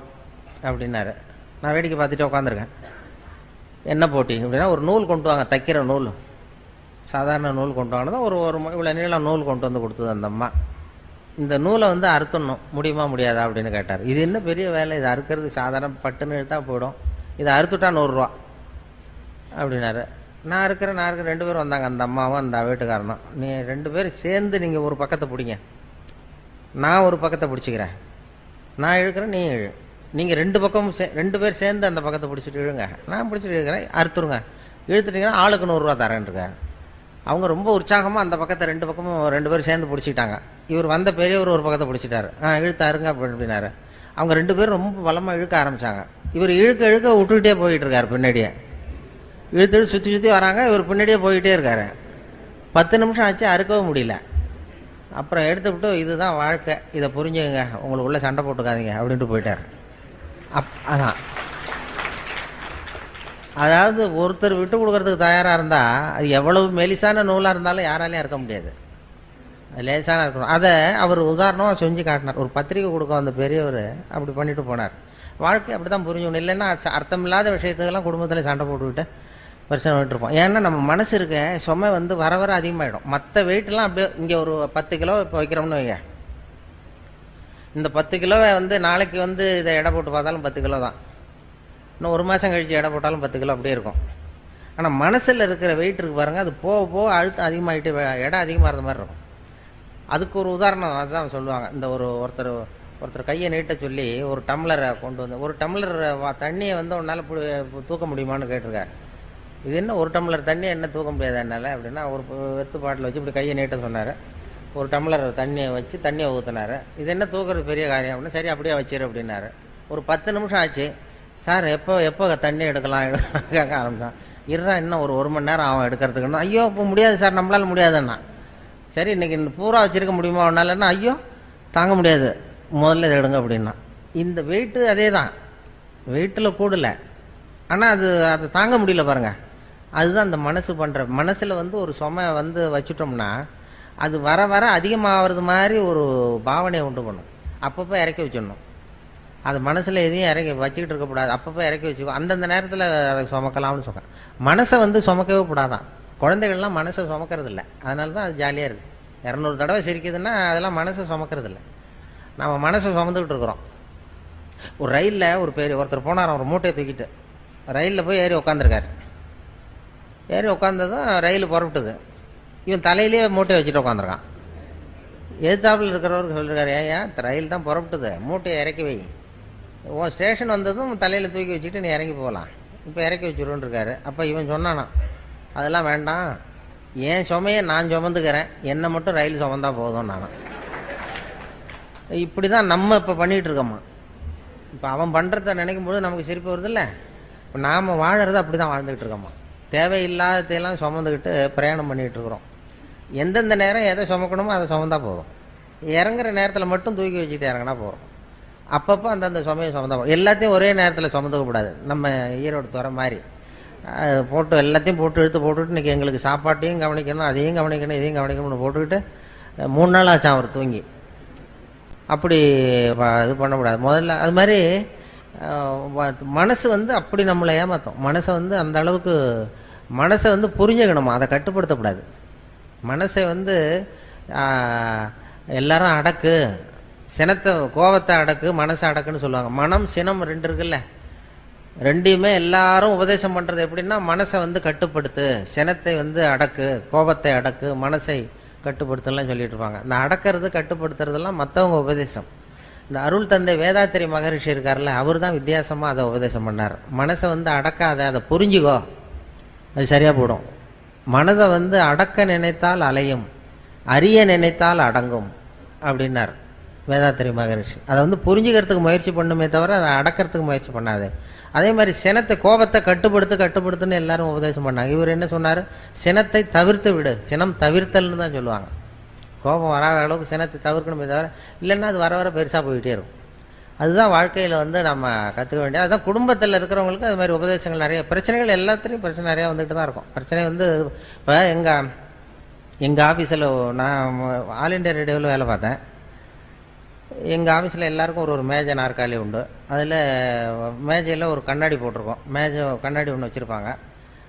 அப்படின்னாரு. நான் வேடிக்கை பார்த்துட்டு உட்காந்துருக்கேன். என்ன போட்டி அப்படின்னா, ஒரு நூல் கொண்டு வாங்க, தைக்கிற நூல், சாதாரண நூல் கொண்டு வாங்கினதான் ஒரு இவ்வளோ நீளம் நூல் கொண்டு வந்து கொடுத்தது அந்த அம்மா. இந்த நூலை வந்து அறுத்துடணும், முடியுமா முடியாதா அப்படின்னு கேட்டார். இது என்ன பெரிய வேலை, இது அறுக்கிறது சாதாரண பட்டுன்னு எடுத்தா போயிடும், இதை அறுத்துட்டா 100 ரூபா அப்படின்னாரு. நான் இருக்கிறேன் 2 பேரும் வந்தாங்க, அந்த அம்மாவும் அந்த வீட்டுக்காரனும். நீ 2 பேரும் சேர்ந்து நீங்கள் ஒரு பக்கத்தை பிடிங்க, நான் ஒரு பக்கத்தை பிடிச்சிக்கிறேன், நான் இழுக்கிறேன் நீ இழு, நீங்கள் 2 பக்கமும் 2 பேர் சேர்ந்து அந்த பக்கத்தை பிடிச்சிட்டு இழுங்க, நான் பிடிச்சிட்டு இழுக்கிறேன், அறுத்துருங்க, இழுத்துட்டீங்கன்னா ஆளுக்கு 100 ரூபா தரேன்ருக்காரு. அவங்க ரொம்ப உற்சாகமாக அந்த பக்கத்தை 2 பக்கமும் 2 பேரும் சேர்ந்து பிடிச்சிக்கிட்டாங்க. இவர் வந்த பெரியவர் ஒரு பக்கத்தை பிடிச்சிட்டாரு. இழுத்தாருங்க அப்படின்னாரு. அவங்க 2 பேரும் ரொம்ப பலமாக இழுக்க ஆரம்பித்தாங்க. இவர் இழுக்க விட்டுக்கிட்டே போயிட்டு இருக்காரு, பின்னாடியே இழுத்து சுற்றி வராங்க, இவர் பின்னாடியே போயிட்டே இருக்காரு. 10 நிமிஷம் ஆச்சு, அறுக்கவும் முடியல. அப்புறம் எடுத்து விட்டு, இதுதான் வாழ்க்கை, இதை புரிஞ்சுங்க, உங்களுக்குள்ளே சண்டை போட்டுக்காதீங்க அப்படின்ட்டு போயிட்டார். அதான், அதாவது ஒருத்தர் விட்டு கொடுக்கறதுக்கு தயாராக இருந்தால் அது எவ்வளவு மெலிசான நூலாக இருந்தாலும் யாராலையும் இருக்க முடியாது, லேசான இருக்கணும். அதை அவர் உதாரணமாக செஞ்சு காட்டினார். ஒரு பத்திரிக்கை கொடுக்க வந்த பெரியவர் அப்படி பண்ணிட்டு போனார். வாழ்க்கை அப்படி தான் புரிஞ்சுக்கணும். இல்லைன்னா அர்த்தமில்லாத விஷயத்துக்கெல்லாம் குடும்பத்தில் சண்டை போட்டுக்கிட்டு பிரச்சனை பண்ணிட்டு இருப்போம். ஏன்னா நம்ம மனசு இருக்க சுமை வந்து வர வர அதிகமாகிடும். மற்ற வெயிட்லாம் அப்படியே இங்கே ஒரு 10 கிலோ இப்போ வைக்கிறோம்னு வைங்க, இந்த 10 கிலோவை வந்து நாளைக்கு வந்து இதை எடை போட்டு பார்த்தாலும் 10 கிலோ தான், இன்னும் ஒரு மாதம் கழித்து எடை போட்டாலும் 10 கிலோ அப்படியே இருக்கும். ஆனால் மனசில் இருக்கிற வெயிட் இருக்கு பாருங்கள், அது போக போக அழுத்தம் அதிகமாகிட்டு எடை அதிகமாகிற மாதிரி இருக்கும். அதுக்கு ஒரு உதாரணம் அதுதான் சொல்லுவாங்க. இந்த ஒருத்தர் கையை நீட்ட சொல்லி ஒரு டம்ளரை கொண்டு வந்து, ஒரு டம்ளர் தண்ணியை வந்து உன்னால் தூக்க முடியுமான்னு கேட்டிருக்காரு. இது என்ன ஒரு டம்ளர் தண்ணி என்ன தூக்க முடியாது என்னால் அப்படின்னா, ஒரு வெத்து பாட்டில் வச்சு இப்படி கையை நீட்ட சொன்னார். ஒரு டம்ளர் தண்ணியை வச்சு தண்ணியை ஊற்றினார். இது என்ன தூக்குறது பெரிய காரியம் அப்படின்னா, சரி அப்படியே வச்சிரு அப்படின்னாரு. ஒரு 10 நிமிஷம் ஆச்சு. சார் எப்போ தண்ணி எடுக்கலாம் கேட்க ஆரம்பித்தான். இருறா இன்னும் ஒரு மணி நேரம் ஆகும் எடுக்கிறதுக்குன்னா, ஐயோ இப்போ முடியாது சார், நம்மளால் முடியாதுன்னா. சரி இன்னைக்கு பூரா வச்சிருக்க முடியுமா ஒன்னாலன்னா, ஐயோ தாங்க முடியாது, முதல்ல இதை எடுங்க அப்படின்னா. இந்த வெயிட்டு அதே தான், வெயிட்டில் கூடலை, ஆனால் அதை தாங்க முடியல பாருங்கள். அதுதான் அந்த மனசு பண்ணுற. மனசில் வந்து ஒரு சுமை வந்து வச்சுட்டோம்னா அது வர வர அதிகமாகிறது மாதிரி ஒரு பாவனையை உண்டு பண்ணும். அப்பப்போ இறக்கி வச்சிடணும். அது மனசில் எதையும் இறக்கி வச்சுக்கிட்டு இருக்கக்கூடாது, அப்பப்போ இறக்கி வச்சுக்கோ. அந்தந்த நேரத்தில் அதை சுமக்கலாம்னு சொல்கிறேன். மனசை வந்து சுமக்கவே கூடாதான். குழந்தைகள்லாம் மனசை சுமக்கிறது இல்லை, அதனால தான் அது ஜாலியாக இருக்குது. 200 தடவை சிரிக்குதுன்னா அதெல்லாம் மனசை சுமக்கிறது இல்லை, நம்ம மனசை சுமந்துக்கிட்டு இருக்கிறோம். ஒரு ரயிலில் ஒருத்தர் போனார், ஒரு மூட்டையை தூக்கிட்டு ரயிலில் போய் ஏறி உட்காந்துருக்காரு. ஏறி உட்காந்ததும் ரயில் புறப்பட்டுது. இவன் தலையிலேயே மூட்டையை வச்சுட்டு உட்காந்துருக்கான். எதிர்த்தாப்பில் இருக்கிறவருக்கு சொல்லிருக்காரு, ஏன் ரயில் தான் புறப்பட்டுது, மூட்டையை இறக்கி வை, உன் ஸ்டேஷன் வந்ததும் தலையில் தூக்கி வச்சுட்டு நீ இறங்கி போகலாம், இப்போ இறக்கி வச்சுருன்னு இருக்காரு. அப்போ இவன் சொன்னானா, அதெல்லாம் வேண்டாம், என் சுமையை நான் சுமந்துக்கிறேன், என்னை மட்டும் ரயில் சுமந்தா போதும் நானும். இப்படி தான் நம்ம இப்போ பண்ணிகிட்டு இருக்கோம்மா. இப்போ அவன் பண்ணுறத நினைக்கும் போது நமக்கு சிரிப்பு வருது இல்லை. இப்போ நாம் வாழறது அப்படி தான் வாழ்ந்துக்கிட்டு இருக்கோம்மா. தேவையில்லாததையெல்லாம் சுமந்துக்கிட்டு பிரயாணம் பண்ணிகிட்டு இருக்கிறோம். எந்தெந்த நேரம் எதை சுமக்கணுமோ அதை சுமந்தா போதும். இறங்குற நேரத்தில் மட்டும் தூக்கி வச்சுட்டு இறங்கினா போகிறோம். அப்பப்போ அந்தந்த சுமையை சுமந்தா போதும். எல்லாத்தையும் ஒரே நேரத்தில் சுமந்துக்கக்கூடாது. நம்ம ஈரோடு துறை மாதிரி போட்டு எல்லாத்தையும் போட்டு இழுத்து போட்டுக்கிட்டு இன்றைக்கி எங்களுக்கு சாப்பாட்டையும் கவனிக்கணும், அதையும் கவனிக்கணும், இதையும் கவனிக்கணும்னு போட்டுக்கிட்டு 3 நாள் ஆச்சான் அவர் தூங்கி. அப்படி இது பண்ணக்கூடாது. முதல்ல அது மாதிரி மனசு வந்து அப்படி நம்மளை ஏமாற்றும். மனசை வந்து அந்த அளவுக்கு மனசை வந்து புரிஞ்சுக்கணுமா, அதை கட்டுப்படுத்தக்கூடாது. மனசை வந்து எல்லாரும் அடக்கு, சினத்தை கோபத்தை அடக்கு, மனசை அடக்குன்னு சொல்லுவாங்க. மனம் சினம் 2 இருக்குல்ல, ரெண்டையுமே எல்லாரும் உபதேசம் பண்ணுறது எப்படின்னா, மனசை வந்து கட்டுப்படுத்து, சினத்தை வந்து அடக்கு, கோபத்தை அடக்கு, மனசை கட்டுப்படுத்தலாம் சொல்லிட்டு இருப்பாங்க. இந்த அடக்கிறது கட்டுப்படுத்துறதெல்லாம் மற்றவங்க உபதேசம். இந்த அருள் தந்தை வேதாத்திரி மகரிஷி இருக்கார்ல, அவர் தான் வித்தியாசமாக அதை உபதேசம் பண்ணார். மனசை வந்து அடக்காத, அதை புரிஞ்சுக்கோ, அது சரியாக போடும். மனதை வந்து அடக்க நினைத்தால் அலையும், அறிய நினைத்தால் அடங்கும் அப்படின்னார் வேதாத்திரி மகரிஷி. அதை வந்து புரிஞ்சுக்கிறதுக்கு முயற்சி பண்ணுமே தவிர அதை அடக்கிறதுக்கு முயற்சி பண்ணாது. அதே மாதிரி சினத்தை கோபத்தை கட்டுப்படுத்துன்னு எல்லாரும் உபதேசம் பண்ணாங்க. இவர் என்ன சொன்னார், சினத்தை தவிர்த்து விடு, சினம் தவிர்த்தல்னு தான் சொல்லுவாங்க. கோபம் வராத அளவுக்கு சினத்தை தவிர்க்கணுமே தவிர, இல்லைன்னா அது வர வர பெருசாக போயிட்டே இருக்கும். அதுதான் வாழ்க்கையில் வந்து நம்ம கற்றுக்க வேண்டியது. அதுதான் குடும்பத்தில் இருக்கிறவங்களுக்கு அது மாதிரி உபதேசங்கள் நிறைய, பிரச்சனைகள் எல்லாத்துலேயும் பிரச்சனை நிறையா வந்துட்டு தான் இருக்கும். பிரச்சனை வந்து இப்போ எங்கள் ஆஃபீஸில் நான் ஆல் இண்டியா ரேடியோவில் வேலை பார்த்தேன். எங்கள் ஆஃபீஸில் எல்லாருக்கும் ஒரு மேஜை நாற்காலி உண்டு. அதில் மேஜையில் ஒரு கண்ணாடி போட்டிருக்கோம். கண்ணாடி ஒன்று வச்சுருப்பாங்க.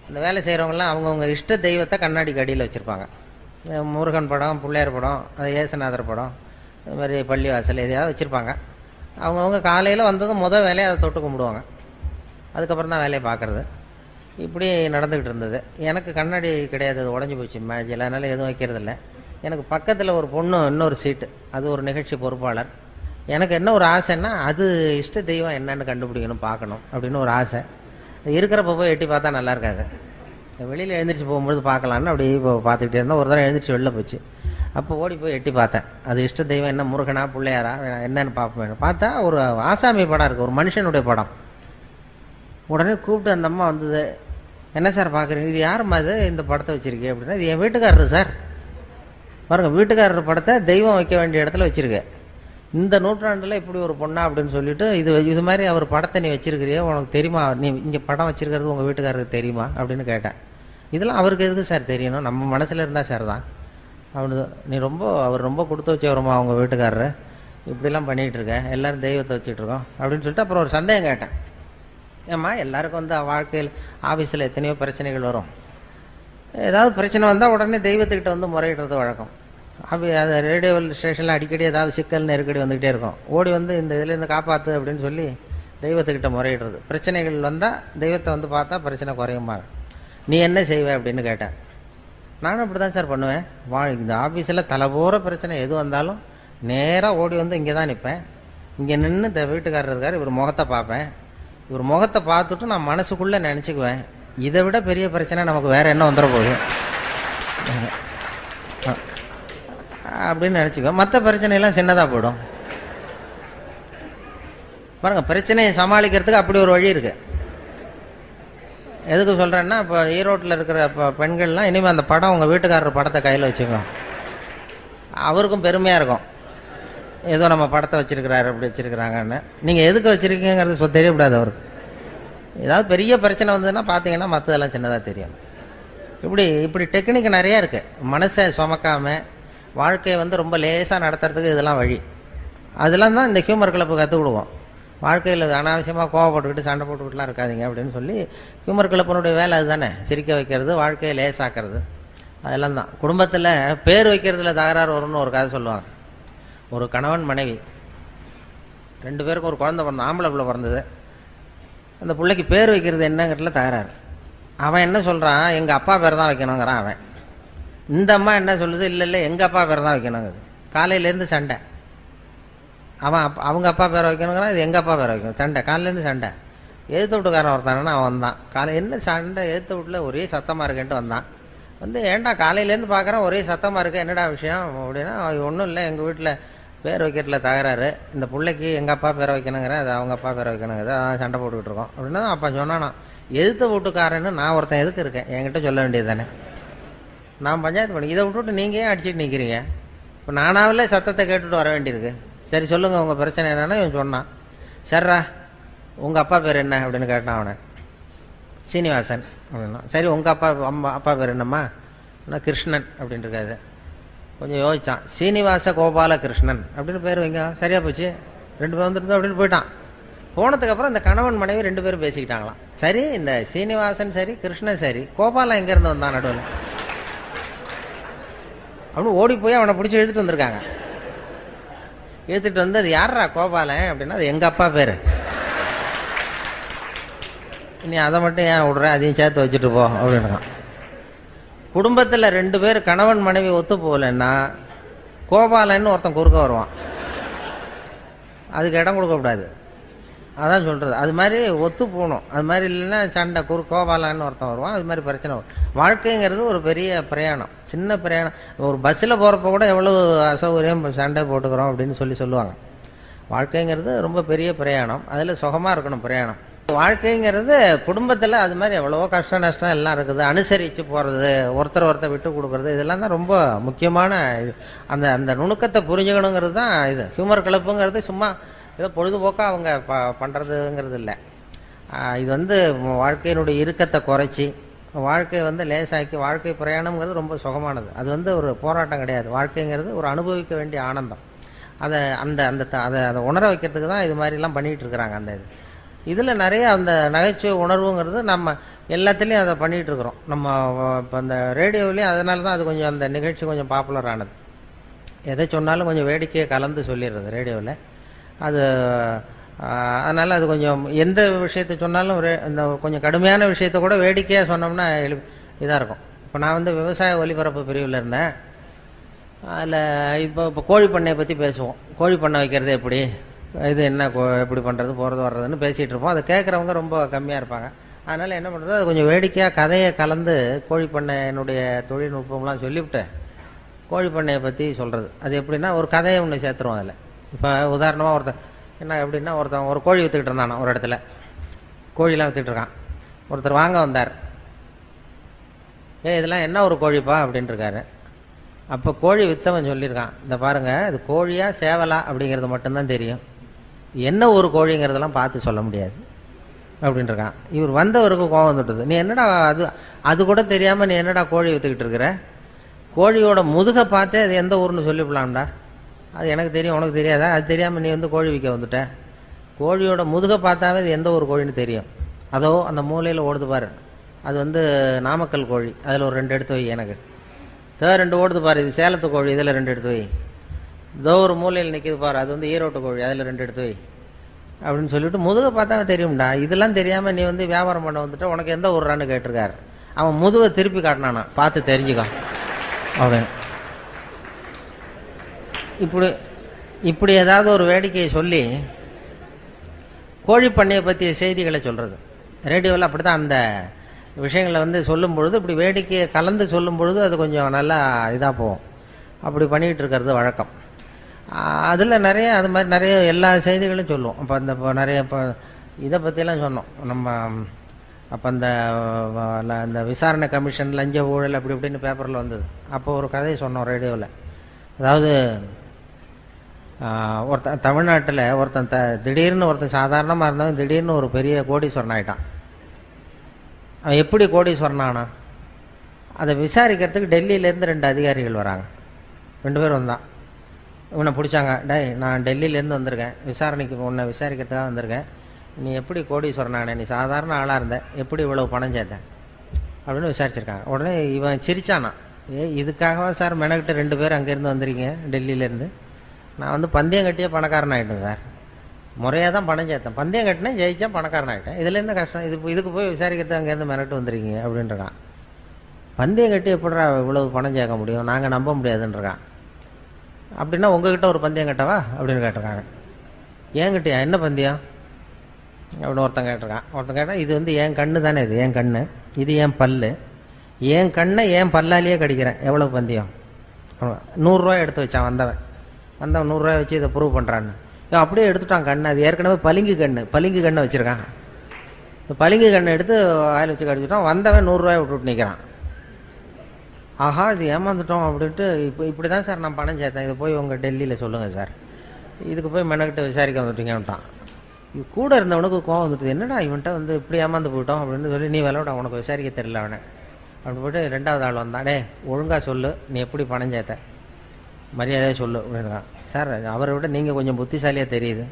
அந்த வேலை செய்கிறவங்களாம் அவங்கவுங்க இஷ்ட தெய்வத்தை கண்ணாடிக்கு அடியில் வச்சுருப்பாங்க. முருகன் படம், பிள்ளையார் படம், அது ஏசுநாதர் படம், இது மாதிரி பள்ளிவாசல் எதையாவது வச்சுருப்பாங்க. அவங்கவுங்க காலையில் வந்ததும் வேலையை அதை தொட்டு கும்பிடுவாங்க. அதுக்கப்புறம் தான் வேலையை பார்க்குறது. இப்படி நடந்துக்கிட்டு இருந்தது. எனக்கு கண்ணாடி கிடையாது, அது உடஞ்சி போச்சு மேஜையில், அதனால் எதுவும் வைக்கிறதில்ல. எனக்கு பக்கத்தில் ஒரு பொண்ணு இன்னொரு சீட்டு, அது ஒரு நிகழ்ச்சி பொறுப்பாளர். எனக்கு என்ன ஒரு ஆசைன்னா, அது இஷ்ட தெய்வம் என்னன்னு கண்டுபிடிக்கணும், பார்க்கணும் அப்படின்னு ஒரு ஆசை. இருக்கிறப்ப போய் எட்டி பார்த்தா நல்லா இருக்காது. வெளியில் எழுந்திரிச்சு போகும்போது பார்க்கலான்னு அப்படி இப்போ பார்த்துக்கிட்டே இருந்தேன். ஒரு தடவை எழுந்திரிச்சு வெளில போச்சு. அப்போ ஓடி போய் எட்டி பார்த்தேன். அது இஷ்ட தெய்வம் என்ன, முருகனா பிள்ளையாரா என்னன்னு பார்ப்பேன். பார்த்தா ஒரு ஆசாமி படம் இருக்குது, ஒரு மனுஷனுடைய படம். உடனே கூப்பிட்டு அந்த அம்மா வந்தது, என்ன சார் பார்க்குறீங்க, இது யாரும்மா இது இந்த படத்தை வச்சுருக்கேன் அப்படின்னா, இது என் வீட்டுக்காரரு சார். பாருங்கள், வீட்டுக்காரர் படத்தை தெய்வம் வைக்க வேண்டிய இடத்துல வச்சுருக்கேன். இந்த நூற்றாண்டில் இப்படி ஒரு பொண்ணா அப்படின்னு சொல்லிட்டு இது மாதிரி அவர் படத்தை நீ வச்சிருக்கிறியே, உனக்கு தெரியுமா, நீ இங்கே படம் வச்சிருக்கிறது உங்கள் வீட்டுக்காரருக்கு தெரியுமா அப்படின்னு கேட்டேன். இதெல்லாம் அவருக்கு எதுக்கு சார் தெரியணும், நம்ம மனசில் இருந்தால் சார் தான் அவனு. அவர் ரொம்ப கொடுத்து வச்சவருமா அவங்க வீட்டுக்காரரு, இப்படிலாம் பண்ணிகிட்டு இருக்க, எல்லோரும் தெய்வத்தை வச்சுட்டு இருக்கோம் அப்படின்னு சொல்லிட்டு அப்புறம் ஒரு சந்தேகம் கேட்டேன். ஏம்மா எல்லாருக்கும் வந்து வாழ்க்கையில் ஆஃபீஸில் எத்தனையோ பிரச்சனைகள் வரும், ஏதாவது பிரச்சனை வந்தால் உடனே தெய்வத்துக்கிட்ட வந்து முறையிடுறது வழக்கம். அது ரேடியோ ஸ்டேஷனில் அடிக்கடி ஏதாவது சிக்கல் நெருக்கடி வந்துக்கிட்டே இருக்கும். ஓடி வந்து இந்த இதுலேருந்து காப்பாற்று அப்படின்னு சொல்லி தெய்வத்துக்கிட்ட முறையிடுறது. பிரச்சனைகள் வந்தால் தெய்வத்தை வந்து பார்த்தா பிரச்சனை குறையுமாங்க. நீ என்ன செய்வே அப்படின்னு கேட்டேன். நானும் அப்படி தான் சார் பண்ணுவேன். இந்த ஆஃபீஸில் தலைபோகிற பிரச்சனை எது வந்தாலும் நேராக ஓடி வந்து இங்கே தான் நிற்பேன். இங்கே நின்று இந்த வீட்டுக்காரர் இருக்கார், இவர் முகத்தை பார்ப்பேன். இவர் முகத்தை பார்த்துட்டு நான் மனசுக்குள்ளே நினச்சிக்குவேன், இதை விட பெரிய பிரச்சனை நமக்கு வேறு என்ன வந்துட போகுது அப்படின்னு நினச்சிக்குவேன். மற்ற பிரச்சனையெல்லாம் சின்னதாக போயிடும். பாருங்கள், பிரச்சனையை சமாளிக்கிறதுக்கு அப்படி ஒரு வழி இருக்குது. எதுக்கு சொல்கிறேன்னா, இப்போ ஈரோட்டில் இருக்கிற பெண்கள்லாம் இனிமேல் அந்த படம் உங்கள் வீட்டுக்காரர் படத்தை கையில் வச்சுக்கோங்க, அவருக்கும் பெருமையாக இருக்கும், ஏதோ நம்ம படத்தை வச்சுருக்கிறாரு அப்படி வச்சுருக்கிறாங்கன்னு. நீங்கள் எதுக்கு வச்சுருக்கீங்கிறது தெரியக்கூடாது அவருக்கு. ஏதாவது பெரிய பிரச்சனை வந்ததுன்னா பார்த்தீங்கன்னா மற்றதெல்லாம் சின்னதாக தெரியும். இப்படி டெக்னிக் நிறையா இருக்குது. மனசை சுமக்காமல் வாழ்க்கையை வந்து ரொம்ப லேசாக நடத்துறதுக்கு இதெல்லாம் வழி. அதெல்லாம் தான் இந்த ஹியூமர் கிளப்பு கற்றுக் கொடுவோம். வாழ்க்கையில் அனாவசியமாக கோவப்பட்டுக்கிட்டு சண்டை போட்டுக்கிட்டுலாம் இருக்காதிங்க அப்படின்னு சொல்லி ஹியூமர் கிளப்பினுடைய வேலை அதுதானே, சிரிக்க வைக்கிறது, வாழ்க்கையை லேசாக்கிறது. அதெல்லாம் தான். குடும்பத்தில் பேர் வைக்கிறதுல தகராறு வரும்னு ஒரு கதை சொல்லுவாங்க. ஒரு கணவன் மனைவி 2 பேருக்கும் ஒரு குழந்தை பிறந்த, ஆம்பளை பிள்ளை பிறந்தது. அந்த பிள்ளைக்கு பேர் வைக்கிறது என்னங்கிறதுல தகராறு. அவன் என்ன சொல்கிறான், எங்கள் அப்பா பேர் தான் வைக்கணுங்கிறான் அவன். இந்த அம்மா என்ன சொல்லுது, இல்லை எங்கள் அப்பா பேர் தான் வைக்கணுங்குது. காலையிலேருந்து சண்டை. அவங்க அப்பா பேரை வைக்கணுங்கிறான், இது எங்கள் அப்பா பேரை வைக்கணும். சண்டை, காலையிலேருந்து சண்டை. எழுத்து வீட்டுக்காரன் ஒருத்தானா அவன் தான். என்ன சண்டை, எழுத்து வீட்டில் ஒரே சத்தமாக இருக்கேன்ட்டு வந்தான். ஏன்டா காலையிலேருந்து பார்க்குறேன் ஒரே சத்தமாக இருக்கு, என்னடா விஷயம் அப்படின்னா, ஒன்றும் இல்லை, எங்கள் வீட்டில் பேர் வைக்கிறதுல தகராறு, இந்த பிள்ளைக்கு எங்கள் அப்பா பேரை வைக்கணுங்கிறேன், அது அவங்க அப்பா பேரை வைக்கணுங்கிறது, அதான் சண்டை போட்டுக்கிட்டு இருக்கோம் அப்படின்னா. அப்பா சொன்னானா, எழுத்து வீட்டுக்காரன்னு நான் ஒருத்தன் எதுக்கு இருக்கேன், என்கிட்ட சொல்ல வேண்டியது தானே, நான் பஞ்சாயத்து பண்ணி, இதை விட்டுவிட்டு நீங்கள் ஏன் அடிச்சுட்டு நிற்கிறீங்க, இப்போ நானாவில் சத்தத்தை கேட்டுட்டு வர வேண்டியிருக்கு. சரி சொல்லுங்கள் உங்கள் பிரச்சனை என்னென்னா. இவன் சொன்னான், சர்ரா உங்கள் அப்பா பேர் என்ன அப்படின்னு கேட்டான் அவனை. சீனிவாசன் அப்படின்னா. சரி உங்கள் அப்பா பேர் என்னம்மா, கிருஷ்ணன் அப்படின்னு இருக்காது. கொஞ்சம் யோசிச்சான், சீனிவாச கோபால கிருஷ்ணன் அப்படின்னு பேர் வைங்க, சரியா போச்சு, 2 பேர் வந்துருந்தோம் அப்படின்னு போயிட்டான். போனதுக்கப்புறம் இந்த கணவன் மனைவி 2 பேரும் பேசிக்கிட்டாங்களாம். சரி இந்த சீனிவாசன் சரி, கிருஷ்ணன் சரி, கோபாலன் எங்கேருந்து வந்தான் நடுவில் அப்படின்னு ஓடி போய் அவனை பிடிச்சி இழுத்துட்டு வந்திருக்காங்க. இழுத்துட்டு வந்து, அது யாரா கோபாலன் அப்படின்னா, அது எங்கள் அப்பா பேர், நீ அதை மட்டும் ஏன் விடுற, அதையும் சேர்த்து வச்சுட்டு போ அப்படின்றான். குடும்பத்தில் 2 பேர் கணவன் மனைவி ஒத்து போகலன்னா கோபாலன்னு ஒருத்தன் குறுக்க வருவான், அதுக்கு இடம் கொடுக்கக்கூடாது. அதான் சொல்கிறது. அது மாதிரி ஒத்து போகணும். அது மாதிரி இல்லைன்னா சண்டை, கோபாலன்னு ஒருத்தன் வருவான், அது மாதிரி பிரச்சனை வரும். வாழ்க்கைங்கிறது ஒரு பெரிய பிரயாணம், சின்ன பிரயாணம். ஒரு பஸ்ஸில் போகிறப்ப கூட எவ்வளோ அசௌகரியம், சண்டை போட்டுக்கிறோம் அப்படின்னு சொல்லுவாங்க. வாழ்க்கைங்கிறது ரொம்ப பெரிய பிரயாணம், அதில் சுகமாக இருக்கணும் பிரயாணம். வாழ்க்கைங்கிறது குடும்பத்தில் அது மாதிரி எவ்வளவோ கஷ்ட நஷ்டம் எல்லாம் இருக்குது. அனுசரித்து போகிறது, ஒருத்தர் விட்டு கொடுக்குறது, இதெல்லாம் தான் ரொம்ப முக்கியமான இது. அந்த நுணுக்கத்தை புரிஞ்சுக்கணுங்கிறது தான் இது. ஹியூமர் கிளப்புங்கிறது சும்மா ஏதோ பொழுதுபோக்காக அவங்க பண்ணுறதுங்கிறது இல்லை. இது வந்து வாழ்க்கையினுடைய இறுக்கத்தை குறைச்சி வாழ்க்கையை வந்து லேசாக்கி, வாழ்க்கை பிரயாணம்ங்கிறது ரொம்ப சுகமானது. அது வந்து ஒரு போராட்டம் கிடையாது. வாழ்க்கைங்கிறது ஒரு அனுபவிக்க வேண்டிய ஆனந்தம். அதை உணர வைக்கிறதுக்கு தான் இது மாதிரிலாம் பண்ணிகிட்டு இருக்கிறாங்க. இதில் நிறைய அந்த நகைச்சுவை உணர்வுங்கிறது நம்ம எல்லாத்துலேயும் அதை பண்ணிகிட்ருக்குறோம். நம்ம இப்போ அந்த ரேடியோவிலையும் அதனால தான் அது கொஞ்சம் அந்த நிகழ்ச்சி கொஞ்சம் பாப்புலர் ஆனது. எதை சொன்னாலும் கொஞ்சம் வேடிக்கையை கலந்து சொல்லிடுறது ரேடியோவில். அதனால் அது கொஞ்சம் எந்த விஷயத்தை சொன்னாலும் இந்த கொஞ்சம் கடுமையான விஷயத்த கூட வேடிக்கையாக சொன்னோம்னா இதாக இருக்கும். இப்போ நான் வந்து விவசாய ஒலிபரப்பு பிரிவில் இருந்தேன். அதில் இப்போ கோழி பண்ணையை பற்றி பேசுவோம். கோழி பண்ணை வைக்கிறது எப்படி, இது என்ன எப்படி பண்ணுறது, போகிறது வர்றதுன்னு பேசிகிட்டு இருப்போம். அதை கேட்குறவங்க ரொம்ப கம்மியாக இருப்பாங்க. அதனால் என்ன பண்ணுறது, அது கொஞ்சம் வேடிக்கையாக கதையை கலந்து கோழி பண்ணையினுடைய தொழில்நுட்பம்லாம் சொல்லிவிட்டு கோழி பண்ணையை பற்றி சொல்கிறது. அது எப்படின்னா, ஒரு கதையை ஒன்று சேர்த்துருவோம் அதில். இப்போ உதாரணமாக ஒருத்தன் என்ன எப்படின்னா, ஒருத்தன் ஒரு கோழி விற்றுக்கிட்டு இருந்தானா ஒரு இடத்துல, கோழிலாம் விற்றுக்கிட்டு இருக்கான். ஒருத்தர் வாங்க வந்தார். இதெல்லாம் என்ன ஒரு கோழிப்பா அப்படின்ட்டு இருக்காரு. அப்போ கோழி வித்தவன் சொல்லியிருக்கான், இந்த பாருங்க இது கோழியா சேவலா அப்படிங்கிறது மட்டும்தான் தெரியும், என்ன ஒரு கோழிங்கிறதெல்லாம் பார்த்து சொல்ல முடியாது அப்படின்ட்டுருக்கான். இவர் வந்தவருக்கு கோவம் வந்துட்டுது, நீ என்னடா அது கூட தெரியாமல் நீ என்னடா கோழி விற்றுக்கிட்டு இருக்கிற, கோழியோட முதுகை பார்த்தே அது எந்த ஊர்னு சொல்லிவிடலாம்டா, அது எனக்கு தெரியும் உனக்கு தெரியாதா, அது தெரியாமல் நீ வந்து கோழி விற்க வந்துட்ட, கோழியோட முதுகை பார்த்தாவே அது எந்த ஒரு கோழின்னு தெரியும், அதோ அந்த மூலையில் ஓடுது பாரு அது வந்து நாமக்கல் கோழி, அதில் ஒரு 2 எடுத்து வை, எனக்கு 2 ஓடுது பாரு இது சேலத்து கோழி, இதில் 2 எடுத்து வை, இதோ ஒரு மூலையில் நிற்கிது பாரு அது வந்து ஈரோட்டு கோழி, அதில் 2 எடுத்து வை அப்படின்னு சொல்லிவிட்டு முதுகை பார்த்தாவே தெரியும்டா, இதெல்லாம் தெரியாமல் நீ வந்து வியாபாரம் பண்ண வந்துட்டு உனக்கு எந்த ஊர்றான்னு கேட்டிருக்காரு. அவன் முதுவை திருப்பி காட்டினானா, பார்த்து தெரிஞ்சுக்கோ அப்படின்னு. இப்படி ஏதாவது ஒரு வேடிக்கையை சொல்லி கோழி பண்ணையை பற்றிய செய்திகளை சொல்கிறது. ரேடியோவில் அப்படி தான் அந்த விஷயங்களை வந்து சொல்லும் பொழுது இப்படி வேடிக்கையை கலந்து சொல்லும் பொழுது அது கொஞ்சம் நல்லா இதாக போகும். அப்படி பண்ணிகிட்டு இருக்கிறது வழக்கம். அதில் நிறைய அது மாதிரி நிறைய எல்லா செய்திகளும் சொல்லுவோம். அப்போ நிறைய இப்போ இதை பற்றிலாம் சொன்னோம் நம்ம. அப்போ அந்த விசாரணை கமிஷன் லஞ்ச ஊழல் அப்படி இப்படின்னு பேப்பரில் வந்தது. அப்போ ஒரு கதையை சொன்னோம் ரேடியோவில். அதாவது ஒருத்தன் தமிழ்நாட்டில் திடீர்னு ஒருத்தன் சாதாரணமாக இருந்தவன் திடீர்னு ஒரு பெரிய கோடீஸ்வரன் ஆகிட்டான். அவன் எப்படி கோடீஸ்வரன் ஆனான், அதை விசாரிக்கிறதுக்கு டெல்லியிலேருந்து 2 அதிகாரிகள் வராங்க. 2 பேர் வந்தான். இவனை பிடிச்சாங்க, டேய் நான் டெல்லியிலேருந்து வந்திருக்கேன், உன்னை விசாரிக்கிறதுக்காக வந்திருக்கேன், நீ எப்படி கோடீஸ்வரன் ஆனே, நீ சாதாரண ஆளாக இருந்த, எப்படி இவ்வளவு பணம் சேர்த்த அப்படின்னு விசாரிச்சிருக்காங்க. உடனே இவன் சிரிச்சானா, இதுக்காகவா சார் மெனக்கிட்ட 2 பேர் அங்கேருந்து வந்திருக்கீங்க டெல்லியிலேருந்து, நான் வந்து பந்தயம் கட்டியே பணக்காரன் ஆகிட்டேன் சார், முறையாக தான் பணம் சேர்த்தேன், பந்தயம் கட்டினேன் ஜெயிச்சேன் பணக்காரன் ஆகிட்டேன், இதில் என்ன கஷ்டம், இதுக்கு போய் விசாரிக்கிறது அங்கேருந்து மெனக்கிட்டு வந்துருக்கீங்க அப்படின்றான். பந்தயம் கட்டி எப்படிடா இவ்வளவு பணம் சேர்க்க முடியும், நாங்கள் நம்ப முடியாதுன்றான். அப்படின்னா உங்ககிட்ட ஒரு பந்தயம் கட்டவா அப்படின்னு கேட்டிருக்காங்க. ஏங்கிட்டயா என்ன பந்தயம் அப்படின்னு ஒருத்தன் கேட்டிருக்கான். ஒருத்தன் கேட்டால் இது வந்து என் கண்ணு தானே, இது என் கண்ணு, இது என் பல்லு, என் கண்ணை என் பல்லாலேயே கடிக்கிறேன், எவ்வளோ பந்தயம், 100 ரூபா எடுத்து வச்சான் வந்தவன் 100 ரூபா வச்சு இதை ப்ரூவ் பண்ணுறான்னு. அப்படியே எடுத்துட்டான் கண்ணு, அது ஏற்கனவே பளிங்கு கண்ணை வச்சுருக்கான். பளிங்கு கண்ணை எடுத்து வாயில் வச்சு கடிச்சுட்டான். வந்தவன் 100 ரூபாய் விட்டுட்டு நிற்கிறான். ஆஹா இது ஏமாந்துட்டோம் அப்படின்ட்டு, இப்படி தான் சார் நான் பணம் சேர்த்தேன், இதை போய் உங்கள் டெல்லியில் சொல்லுங்கள் சார், இதுக்கு போய் மெனக்கிட்ட விசாரிக்க வந்துட்டீங்கன்ட்டான். இது கூட இருந்தவனுக்கு கோவம் வந்துட்டு, என்னடா இவன்ட்ட வந்து இப்படி ஏமாந்து போயிட்டோம் அப்படின்னு சொல்லி, நீ விளையாட உனக்கு விசாரிக்க தெரியல அவனை அப்படின்னு போய்ட்டு 2வது ஆள் வந்தான். டே ஒழுங்காக சொல்லு, நீ எப்படி பணம் சேர்த்த, மரியாதையாக சொல்லு அப்படின்றான். சார் அவரை விட நீங்கள் கொஞ்சம் புத்திசாலியாக தெரியுது,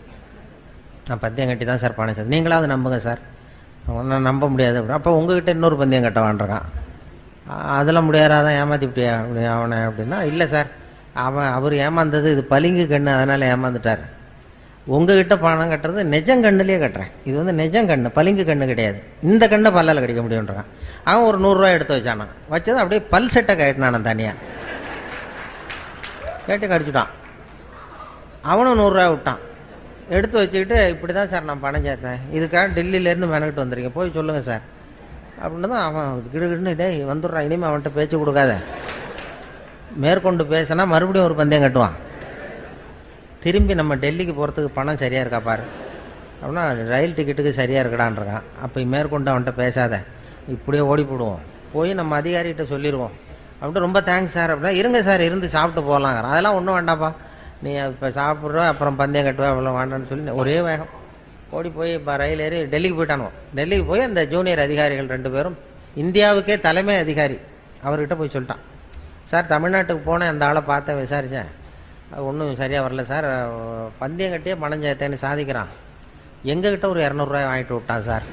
நான் பந்தயம் கட்டி தான் சார் பணம் சேர்த்தேன், நீங்களாவது நம்புங்க சார், நான் நம்ப முடியாது அப்படின்னு. அப்போ உங்ககிட்ட இன்னொரு பந்தயம் கட்டவான்றான். அதெல்லாம் முடியாதான் ஏமாத்திவிட்டியா அப்படி அவனை அப்படின்னா, இல்லை சார் அவர் ஏமாந்தது இது பளிங்கு கண்ணு, அதனால் ஏமாந்துட்டார், உங்ககிட்ட பணம் கட்டுறது நெஜங்கண்ணுலேயே கட்டுறேன், இது வந்து நெஜங்கண்ணு பளிங்கு கண்ணு கிடையாது, இந்த கண்ணை பல்லால் கடிக்க முடியுன்றான். அவன் ஒரு 100 ரூபா எடுத்து வச்சானா, வச்சது அப்படியே பல் செட்டை கட்டினான் தனியாக, கேட்டு கடிச்சுட்டான். அவனும் 100 ரூபா விட்டான், எடுத்து வச்சுக்கிட்டு இப்படி தான் சார் நான் பணம் சேர்த்தேன், இதுக்காக டெல்லியிலேருந்து மெனக்கிட்டு வந்துருக்கேன், போய் சொல்லுங்கள் சார் அப்படின்னு தான். அவன் கிடுகிடுன்னு டே வந்துடுறான், இனிமேல் அவன்கிட்ட பேச்சு கொடுக்காத, மேற்கொண்டு பேசினா மறுபடியும் ஒரு பந்தயம் கட்டுவான், திரும்பி நம்ம டெல்லிக்கு போகிறதுக்கு பணம் சரியாக இருக்கா பாரு அப்படின்னா, ரயில் டிக்கெட்டுக்கு சரியாக இருக்கடான்றான். அப்போ மேற்கொண்டு அவன்கிட்ட பேசாத, இப்படியே ஓடி போடுவோம், போய் நம்ம அதிகாரிகிட்ட சொல்லிடுவோம் அப்படின்ட்டு, ரொம்ப தேங்க்ஸ் சார் அப்படின்னா, இருங்க சார் இருந்து சாப்பிட்டு போகலாங்கிறான். அதெல்லாம் ஒன்றும் வேண்டாம்ப்பா, நீ இப்போ சாப்பிட்ற அப்புறம் பந்தயம் கட்டுவா அவ்வளோ வேண்டான்னு சொல்லி ஒரே வேகம் ஓடி போய் இப்போ ரயில் ஏறி டெல்லிக்கு போயிட்டானுவோம். டெல்லிக்கு போய் அந்த ஜூனியர் அதிகாரிகள் 2 பேரும், இந்தியாவுக்கே தலைமை அதிகாரி அவர்கிட்ட போய் சொல்லிட்டான், சார் தமிழ்நாட்டுக்கு போனேன், அந்த ஆளை பார்த்தேன் விசாரித்தேன், அது ஒன்றும் சரியாக வரல சார், பந்தயம் கட்டியே பணம் சேர்த்தேன்னு சாதிக்கிறான், எங்ககிட்ட ஒரு 200 ரூபாய் வாங்கிட்டு விட்டான் சார்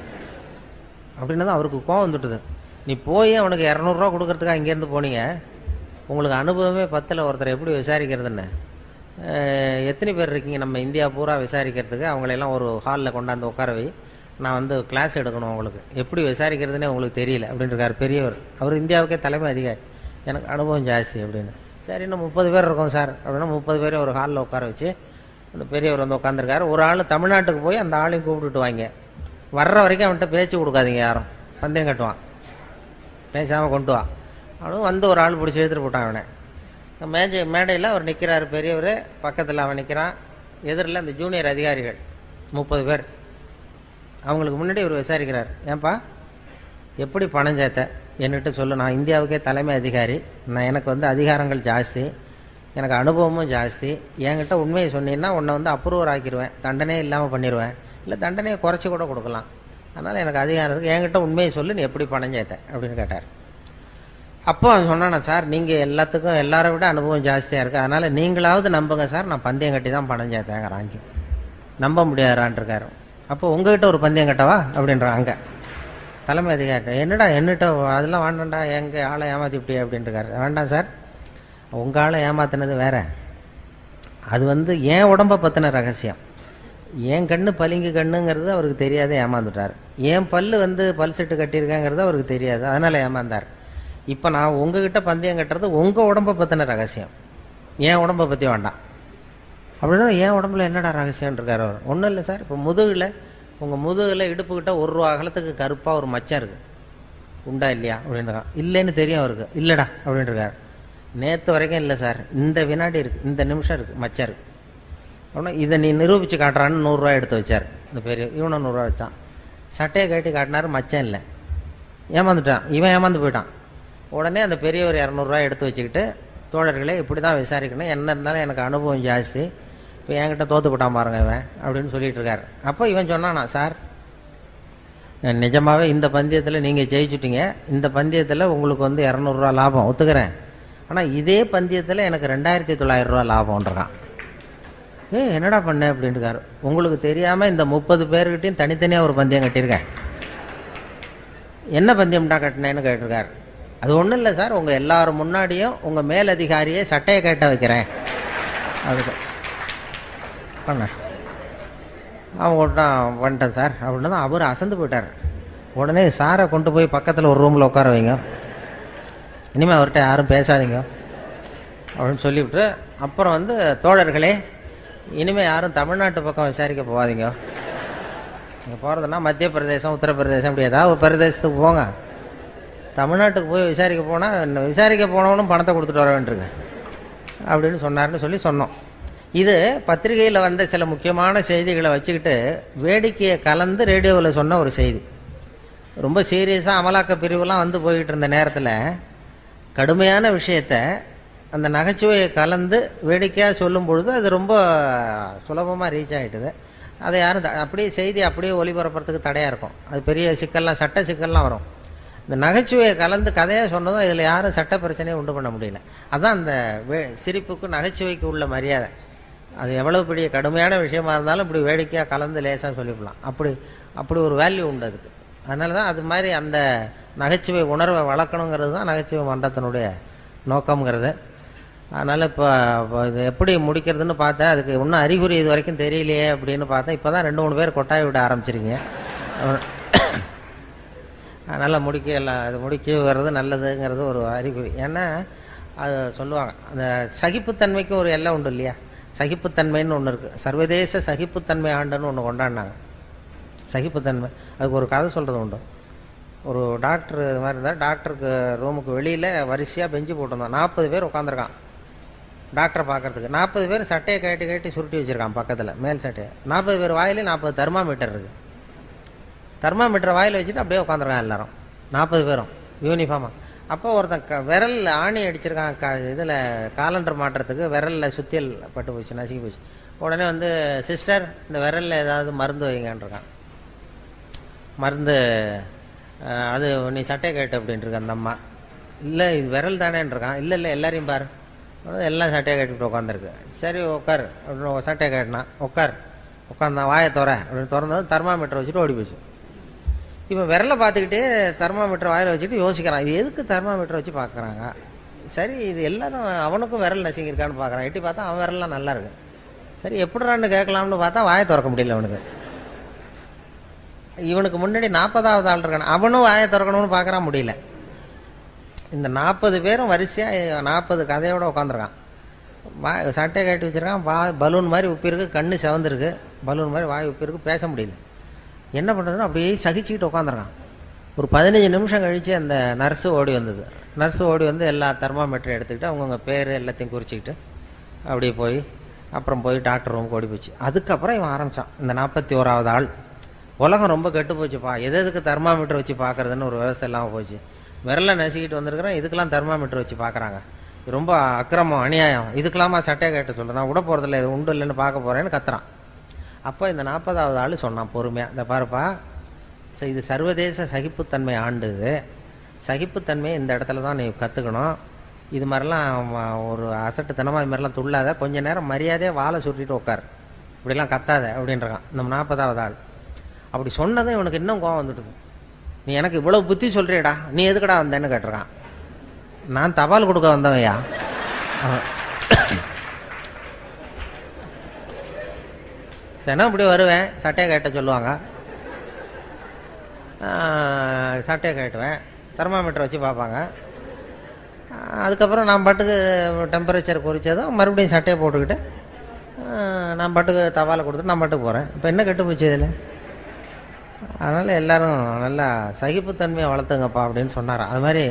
அப்படின்னு தான் அவருக்கு கோவம் வந்துட்டுது. நீ போய் அவனுக்கு 200 ரூபா கொடுக்கறதுக்காக இங்கேருந்து போனீங்க, உங்களுக்கு அனுபவமே 10ல் ஒருத்தர் எப்படி விசாரிக்கிறதுன்னு, எத்தனை பேர் இருக்கீங்க நம்ம இந்தியா பூரா விசாரிக்கிறதுக்கு, அவங்களெல்லாம் ஒரு ஹாலில் கொண்டாந்து உட்கார வை, நான் வந்து கிளாஸ் எடுக்கணும், உங்களுக்கு எப்படி விசாரிக்கிறதுனே உங்களுக்கு தெரியல அப்படின்ட்டுருக்கார் பெரியவர், அவர் இந்தியாவுக்கே தலைமை அதிகாரி, எனக்கு அனுபவம் ஜாஸ்தி அப்படின்னு. சரி இன்னும் 30 பேர் இருக்கோம் சார் அப்படின்னா 30 பேரையும் ஒரு ஹாலில் உட்கார வச்சு அந்த பெரியவர் வந்து உட்காந்துருக்காரு. ஒரு ஆள் தமிழ்நாட்டுக்கு போய் அந்த ஆளையும் கூப்பிட்டுட்டு வாங்க, வர்ற வரைக்கும் அவன்கிட்ட பேச்சு கொடுக்காதீங்க, யாரும் பந்தயம் கட்டுவான், பேசாமல் கொண்டு வா அப்படின்னு வந்து ஒரு ஆள் பிடிச்சி எடுத்துகிட்டு போட்டான். அவனை மேடையில் அவர் நிற்கிறார் பெரியவர், பக்கத்தில் அவன் நிற்கிறான், எதிரில் அந்த ஜூனியர் அதிகாரிகள் 30 பேர், அவங்களுக்கு முன்னாடி இவர் விசாரிக்கிறார், ஏன்பா எப்படி பணம் சேர்த்த, என்கிட்ட சொல்லு, நான் இந்தியாவுக்கே தலைமை அதிகாரி, எனக்கு வந்து அதிகாரங்கள் ஜாஸ்தி, எனக்கு அனுபவமும் ஜாஸ்தி, என்கிட்ட உண்மையை சொன்னீங்கன்னா உன்னை வந்து அப்ரூவர் ஆக்கிடுவேன், தண்டனையே இல்லாமல் பண்ணிடுவேன், இல்லை தண்டனையை குறைச்சி கூட கொடுக்கலாம், அதனால் எனக்கு அதிகாரம் இருக்குது, என்கிட்ட உண்மையை சொல்லு, நீ எப்படி பணம் சேர்த்த அப்படின்னு கேட்டார். அப்போ அவன் சொன்னானா, சார் நீங்கள் எல்லாத்துக்கும் எல்லாரை விட அனுபவம் ஜாஸ்தியாக இருக்குது, அதனால் நீங்களாவது நம்புங்க சார், நான் பந்தயம் கட்டி தான் பணம் சேர்த்தேங்கிறாங்க. நம்ப முடியாதான்ட்டு இருக்காரு. அப்போ உங்ககிட்ட ஒரு பந்தயம் கட்டவா அப்படின்றாங்க தலைமை அதிகாரி. என்னடா என்னட்ட அதெல்லாம் வேண்டாம்டா, எங்கள் ஆளை ஏமாற்றிப்பிட்டியா அப்படின்ட்டுருக்காரு. வேண்டாம் சார், உங்கள் ஆளை ஏமாத்தினது வேற, அது வந்து என் உடம்பை பற்றின ரகசியம், என் கண்ணு பளிங்கு கண்ணுங்கிறது அவருக்கு தெரியாது, ஏமாந்துட்டார். என் பல்லு வந்து பல் செட்டு கட்டியிருக்கேங்கிறது அவருக்கு தெரியாது, அதனால் ஏமாந்தார். இப்போ நான் உங்ககிட்ட பந்தயம் கட்டுறது உங்கள் உடம்பை பற்றின ரகசியம், என் உடம்பை பற்றி வேண்டாம் அப்படின்னா. என் உடம்புல என்னடா ரகசியம்னு இருக்கார் அவர். ஒன்றும் இல்லை சார், இப்போ முதுகில், உங்கள் முதுகில் இடுப்புக்கிட்ட 1 ரூபா அகலத்துக்கு கருப்பாக ஒரு மச்சம் இருக்குது, உண்டா இல்லையா அப்படின்றான். இல்லைன்னு தெரியும் அவருக்கு. இல்லைடா அப்படின்ட்டுருக்காரு. நேற்று வரைக்கும் இல்லை சார், இந்த வினாடி இருக்குது, இந்த நிமிஷம் இருக்குது, மச்சம் இருக்குது அப்படின்னா. இதை நீ நிரூபித்து காட்டுறான்னு 100 ரூபா எடுத்து வச்சார் இந்த பெரிய. இவனும் 100 ரூபா வச்சான். சட்டையை கட்டி காட்டினார், மச்சம் இல்லை, ஏமாந்துட்டான். இவன் ஏமாந்து போயிட்டான். உடனே அந்த பெரியவர் 200 ரூபா எடுத்து வச்சுக்கிட்டு, தோழர்களே இப்படி தான் விசாரிக்கணும், என்ன இருந்தாலும் எனக்கு அனுபவம் ஜாஸ்தி, இப்போ என்கிட்ட தோற்று போட்டான் பாருங்க இவன் அப்படின்னு சொல்லிட்டு இருக்காரு. அப்போ இவன் சொன்னானா, சார் நிஜமாகவே இந்த பந்தயத்தில் நீங்கள் ஜெயிச்சுட்டீங்க, இந்த பந்தயத்தில் உங்களுக்கு வந்து 200 ரூபா லாபம் ஒத்துக்கிறேன், ஆனால் இதே பந்தயத்தில் எனக்கு 2900 ரூபா லாபம்ன்றான். என்னடா பண்ண அப்படின்ட்டுருக்காரு. உங்களுக்கு தெரியாமல் இந்த 30 பேர்கிட்டையும் தனித்தனியாக ஒரு பந்தயம் கட்டியிருக்கேன். என்ன பந்தயம்டா கட்டினேன்னு கேட்டிருக்காரு. அது ஒன்றும் இல்லை சார், உங்கள் எல்லாரும் முன்னாடியும் உங்கள் மேலதிகாரியை சட்டையை கேட்ட வைக்கிறேன் அதுக்கு பண்ண. அவன் கூட்டம் வந்துட்டேன் சார் அப்படின்னு தான் அவர் அசந்து போயிட்டார். உடனே சாரை கொண்டு போய் பக்கத்தில் ஒரு ரூமில் உட்கார வைங்க, இனிமேல் அவர்கிட்ட யாரும் பேசாதீங்க அப்படின்னு சொல்லிவிட்டு, அப்புறம் வந்து தோழர்களே இனிமேல் யாரும் தமிழ்நாட்டு பக்கம் விசாரிக்க போகாதீங்க, நீங்கள் போகிறதுனா மத்திய பிரதேசம், உத்தரப்பிரதேசம், இப்படி ஏதாவது ஒரு பிரதேசத்துக்கு போங்க, தமிழ்நாட்டுக்கு போய் விசாரிக்க போனால் விசாரிக்க போனவனும் பணத்தை கொடுத்துட்டு வர வேண்டியிருக்கு அப்படின்னு சொன்னார்னு சொல்லி சொன்னோம். இது பத்திரிகையில் வந்த சில முக்கியமான செய்திகளை வச்சுக்கிட்டு வேடிக்கையை கலந்து ரேடியோவில் சொன்ன ஒரு செய்தி. ரொம்ப சீரியஸாக அமலாக்க பிரிவுலாம் வந்து போய்கிட்டு இருந்த நேரத்தில் கடுமையான விஷயத்தை அந்த நகைச்சுவையை கலந்து வேடிக்கையாக சொல்லும் பொழுது அது ரொம்ப சுலபமாக ரீச் ஆகிட்டுது. அதை யாரும் அப்படியே செய்தி அப்படியே ஒளிபரப்புறதுக்கு தடையாக இருக்கும். அது பெரிய சிக்கல்லாம், சட்ட சிக்கல்லாம் வரும். இந்த நகைச்சுவையை கலந்து கதையாக சொன்னதும் இதில் யாரும் சட்ட பிரச்சனையை உண்டு பண்ண முடியல. அதுதான் அந்த சிரிப்புக்கு நகைச்சுவைக்கு உள்ள மரியாதை. அது எவ்வளோ பெரிய கடுமையான விஷயமா இருந்தாலும் இப்படி வேடிக்கையாக கலந்து லேசாக சொல்லிவிடலாம். அப்படி ஒரு வேல்யூ உண்டு அதுக்கு. அதனால தான் அது மாதிரி அந்த நகைச்சுவை உணர்வை வளர்க்கணுங்கிறது தான் நகைச்சுவை மன்றத்தினுடைய நோக்கங்கிறது. அதனால் இப்போ இது எப்படி முடிக்கிறதுன்னு பார்த்தேன். அதுக்கு இன்னும் அறிகுறி இது வரைக்கும் தெரியலையே அப்படின்னு பார்த்தேன். இப்போ தான் 2-3 பேர் கொட்டாய் விட ஆரம்பிச்சிருக்கீங்க. அதனால் முடிக்க வர்றது நல்லதுங்கிறது ஒரு அறிகுறி. ஏன்னா அது சொல்லுவாங்க, அந்த சகிப்புத்தன்மைக்கு ஒரு எல்லை உண்டு இல்லையா. சகிப்புத்தன்மைன்னு ஒன்று இருக்குது. சர்வதேச சகிப்புத்தன்மை ஆண்டுன்னு ஒன்று கொண்டாடினாங்க. சகிப்புத்தன்மை, அதுக்கு ஒரு கதை சொல்கிறது உண்டு. ஒரு டாக்டர் இது மாதிரி இருந்தால், டாக்டருக்கு ரூமுக்கு வெளியில் வரிசையாக பெஞ்சு போட்டிருந்தான். 40 பேர் உட்காந்துருக்கான் டாக்டரை பார்க்கறதுக்கு. 40 பேர் சட்டையை கட்டி சுருட்டி வச்சுருக்கான் பக்கத்தில், மேல் சட்டையை. 40 பேர் வாயிலே 40 தெர்மாமீட்டர் இருக்குது. தெர்மாமீட்டரை வாயில் வச்சுட்டு அப்படியே உட்காந்துருக்கான் எல்லாரும், 40 பேரும் யூனிஃபார்மாக. அப்போ ஒருத்தன் விரல் ஆணி அடிச்சிருக்கான், இதில் காலண்டர் மாட்டுறதுக்கு விரலில் சுத்தியல் பட்டு போச்சு, நசுக்கி போச்சு. உடனே வந்து, சிஸ்டர் இந்த விரலில் ஏதாவது மருந்து வைங்கன்றிருக்கான். மருந்து அது நீ சட்டை கேட்டு அப்படின்ட்டுருக்க அந்த அம்மா. இல்லை இது விரல் தானேன்ருக்கான். இல்லை எல்லாரையும் பாரு. எல்லாம் சட்டையை கட்டிட்டு உட்காந்துருக்கு. சரி உட்கார் அப்படின்னு சட்டையை கேட்டினா. உட்காந்தான். வாயை அப்படின்னு திறந்தது தெர்மாமீட்டர் வச்சுட்டு ஓடி போச்சு. இப்போ விரலை பார்த்துக்கிட்டே தெர்மாமீட்டர் வாயில் வச்சுட்டு யோசிக்கிறான், இது எதுக்கு தெர்மாமீட்டர் வச்சு பார்க்குறாங்க. சரி இது எல்லாரும் அவனுக்கும் விரல் நசுங்கியிருக்கான்னு பார்க்குறான். எட்டி பார்த்தா அவன் விரல்லாம் நல்லா இருக்கு. சரி எப்படிறான்னு கேட்கலாம்னு பார்த்தா வாயை திறக்க முடியல அவனுக்கு. இவனுக்கு முன்னாடி 40வது ஆள் இருக்கான், அவனும் வாயை திறக்கணும்னு பார்க்குறான், முடியல. இந்த 40 பேரும் வரிசையாக 40 கதையோட உட்காந்துருக்கான். சட்டையை கட்டி வச்சுருக்கான். பலூன் மாதிரி உப்பிருக்கு, கண்ணு செவந்திருக்கு, பலூன் மாதிரி வாய் உப்பிருக்கு, பேச முடியல. என்ன பண்ணுறதுன்னு அப்படியே சகிச்சுக்கிட்டு உட்காந்துருக்கான். ஒரு 15 நிமிஷம் கழித்து அந்த நர்ஸு ஓடி வந்தது. நர்ஸு ஓடி வந்து எல்லா தெர்மாமீட்டரும் எடுத்துக்கிட்டு அவங்கவுங்க பேர் எல்லாத்தையும் குறிச்சிக்கிட்டு அப்படியே போய் அப்புறம் போய் டாக்டர் ரூமுக்கு ஓடி போச்சு. அதுக்கப்புறம் இவன் ஆரம்பித்தான், இந்த 41வது ஆள். உலகம் ரொம்ப கெட்டு போச்சுப்பா, எதுக்கு தெர்மாமீட்டர் வச்சு பார்க்குறதுன்னு ஒரு விவசாயம் இல்லாமல் போச்சு. விரலை நசுக்கிட்டு வந்திருக்கிறேன், இதுக்கெல்லாம் தெர்மாமீட்டர் வச்சு பார்க்குறாங்க. ரொம்ப அக்கிரமம், அநியாயம், இதுக்கெல்லாமா சட்டையை கேட்டு சொல்கிறேன், நான் விட போகிறதில்ல, இது உண்டு இல்லைன்னு பார்க்க போகிறேன்னு கத்துறான். அப்போ இந்த 40வது ஆள் சொன்னான் பொறுமையாக, இந்த பாருப்பா, இது சர்வதேச சகிப்புத்தன்மை ஆண்டு, சகிப்புத்தன்மையை இந்த இடத்துல தான் நீ கற்றுக்கணும். இது மாதிரிலாம் ஒரு அசட்டுத்தனமாக இது மாதிரிலாம் துள்ளாத, கொஞ்ச நேரம் மரியாதையாக வாழை சுட்டிட்டு உட்கார், இப்படிலாம் கத்தாத அப்படின்றான் நம்ம 40வது ஆள். அப்படி சொன்னதும் இவனுக்கு இன்னும் கோவம் வந்துட்டுது. நீ எனக்கு இவ்வளவு புத்தி சொல்றியடா, நீ எதுக்கடா வந்தேன்னு கேட்டிருக்கான். நான் தபால் கொடுக்க வந்தவையா? சரி, இப்படி வருவேன், சட்டையை கேட்ட சொல்லுவாங்க, சட்டையை கேட்டுவேன், தெர்மாமீட்டர் வச்சு பார்ப்பாங்க. அதுக்கப்புறம் நான் பாட்டுக்கு டெம்பரேச்சர் குறித்ததும் மறுபடியும் சட்டையை போட்டுக்கிட்டு நான் பாட்டுக்கு தவாலை கொடுத்துட்டு நான் பாட்டுக்கு போகிறேன். இப்போ என்ன கெட்டு போச்சு இதில்? அதனால் எல்லோரும் நல்லா சகிப்புத்தன்மையை வளர்த்துங்கப்பா அப்படின்னு சொன்னார். அது மாதிரி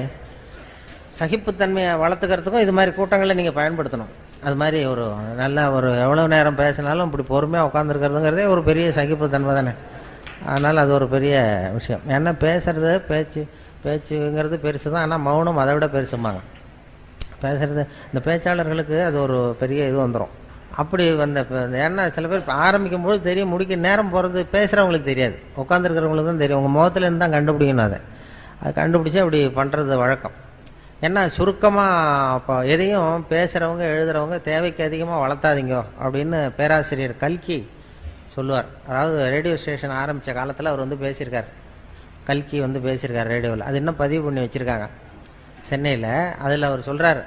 சகிப்புத்தன்மையை வளர்த்துக்கிறதுக்கும் இது மாதிரி கூட்டங்களை நீங்கள் பயன்படுத்தணும். அது மாதிரி ஒரு நல்ல ஒரு எவ்வளோ நேரம் பேசினாலும் இப்படி பொறுமையாக உட்காந்துருக்கிறதுங்கிறதே ஒரு பெரிய சகிப்புத்தன்மை தானே. அதனால் அது ஒரு பெரிய விஷயம். ஏன்னா பேசுறது பேச்சுங்கிறது பெருசு தான், ஆனால் மௌனம் அதை விட பெருசும்பாங்க. பேசுறது இந்த பேச்சாளர்களுக்கு அது ஒரு பெரிய இது வந்துடும். அப்படி வந்த ஏன்னா சில பேர் ஆரம்பிக்கும் போது தெரியும், முடிக்க நேரம் போகிறது பேசுகிறவங்களுக்கு தெரியாது, உட்காந்துருக்கிறவங்களுக்கு தான் தெரியும். உங்கள் முகத்துலேருந்து தான் கண்டுபிடிக்கணும். அது கண்டுபிடிச்சி அப்படி பண்ணுறது வழக்கம். ஏன்னா சுருக்கமாக இப்போ எதையும் பேசுகிறவங்க எழுதுகிறவங்க தேவைக்கு அதிகமாக வளர்த்தாதீங்க அப்படின்னு பேராசிரியர் கல்கி சொல்லுவார். அதாவது ரேடியோ ஸ்டேஷன் ஆரம்பித்த காலத்தில் அவர் வந்து பேசியிருக்கார், கல்கி வந்து பேசியிருக்கார் ரேடியோவில். அது இன்னும் பதிவு பண்ணி வச்சுருக்காங்க சென்னையில். அதில் அவர் சொல்கிறார்,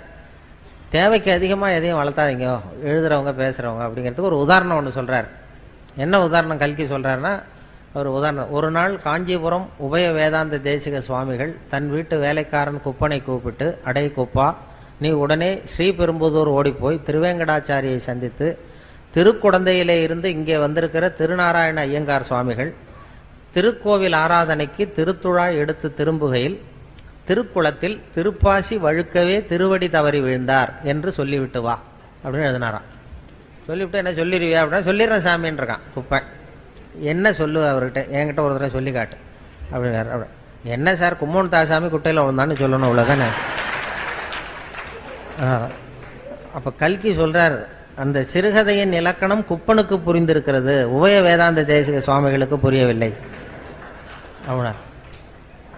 தேவைக்கு அதிகமாக எதையும் வளர்த்தாதீங்க எழுதுகிறவங்க பேசுகிறவங்க அப்படிங்கிறதுக்கு ஒரு உதாரணம் ஒன்று சொல்கிறார். என்ன உதாரணம் கல்கி சொல்கிறாருன்னா, ஒரு உதாரணம், ஒரு நாள் காஞ்சிபுரம் உபய வேதாந்த தேசிக சுவாமிகள் தன் வீட்டு வேலைக்காரன் குப்பனை கூப்பிட்டு, அடை குப்பா, நீ உடனே ஸ்ரீபெரும்புதூர் ஓடிப்போய் திருவேங்கடாச்சாரியை சந்தித்து திருக்குடந்தையிலே இருந்து இங்கே வந்திருக்கிற திருநாராயண ஐயங்கார் சுவாமிகள் திருக்கோவில் ஆராதனைக்கு திருத்துழாய் எடுத்து திரும்புகையில் திருக்குளத்தில் திருப்பாசி வழுக்கவே திருவடி தவறி விழுந்தார் என்று சொல்லிவிட்டு வா அப்படின்னு எழுதினாராம். சொல்லிவிட்டு என்ன சொல்லிடுவியா அப்படின்னா, சொல்லிடுறேன் சாமின்னு இருக்கான் குப்பை. என்ன சொல்லுவ அவர்கிட்ட, என்கிட்ட ஒரு தடவை சொல்லி காட்டு அப்படின்னாரு. என்ன சார், கும்மோன் தாசாமி குட்டையில் விழுந்தான்னு சொல்லணும், அவ்வளோதானே. அப்போ கல்கி சொல்றார், அந்த சிறுகதையின் இலக்கணம் குப்பனுக்கு புரிந்திருக்கிறது, உபய வேதாந்த தேசிக சுவாமிகளுக்கு புரியவில்லை அப்படின்னா.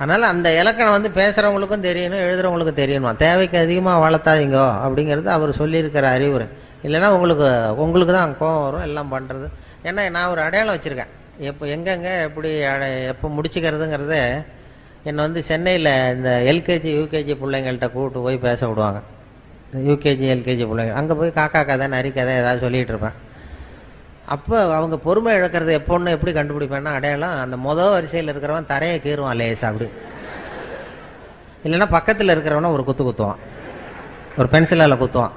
அதனால் அந்த இலக்கணம் வந்து பேசுகிறவங்களுக்கும் தெரியணும், எழுதுகிறவங்களுக்கும் தெரியணுமா. தேவைக்கு அதிகமாக வளர்த்தாதீங்கோ அப்படிங்கிறது அவர் சொல்லியிருக்கிற அறிவுரை. இல்லைன்னா உங்களுக்கு தான் கோபம் வரும் எல்லாம் பண்ணுறது. ஏன்னா நான் ஒரு அடையாளம் வச்சுருக்கேன், எங்கெங்கே எப்படி எப்போ முடிச்சுக்கிறதுங்கிறத. என்னை வந்து சென்னையில் இந்த எல்கேஜி யூகேஜி பிள்ளைங்கள்ட்ட கூப்பிட்டு போய் பேச விடுவாங்க. யூகேஜி எல்கேஜி பிள்ளைங்க அங்கே போய் காக்கா கதை நரி கதை ஏதாவது சொல்லிகிட்டு இருப்பேன். அப்போ அவங்க பொறுமை இழக்கிறது எப்போன்னு எப்படி கண்டுபிடிப்பேன்னா, அடையாளம், அந்த வரிசையில் இருக்கிறவன் தரையை கீறுவான் லேசா அப்படி, இல்லைன்னா பக்கத்தில் இருக்கிறவன ஒரு குத்து குத்துவான், ஒரு பென்சிலால் குத்துவான்.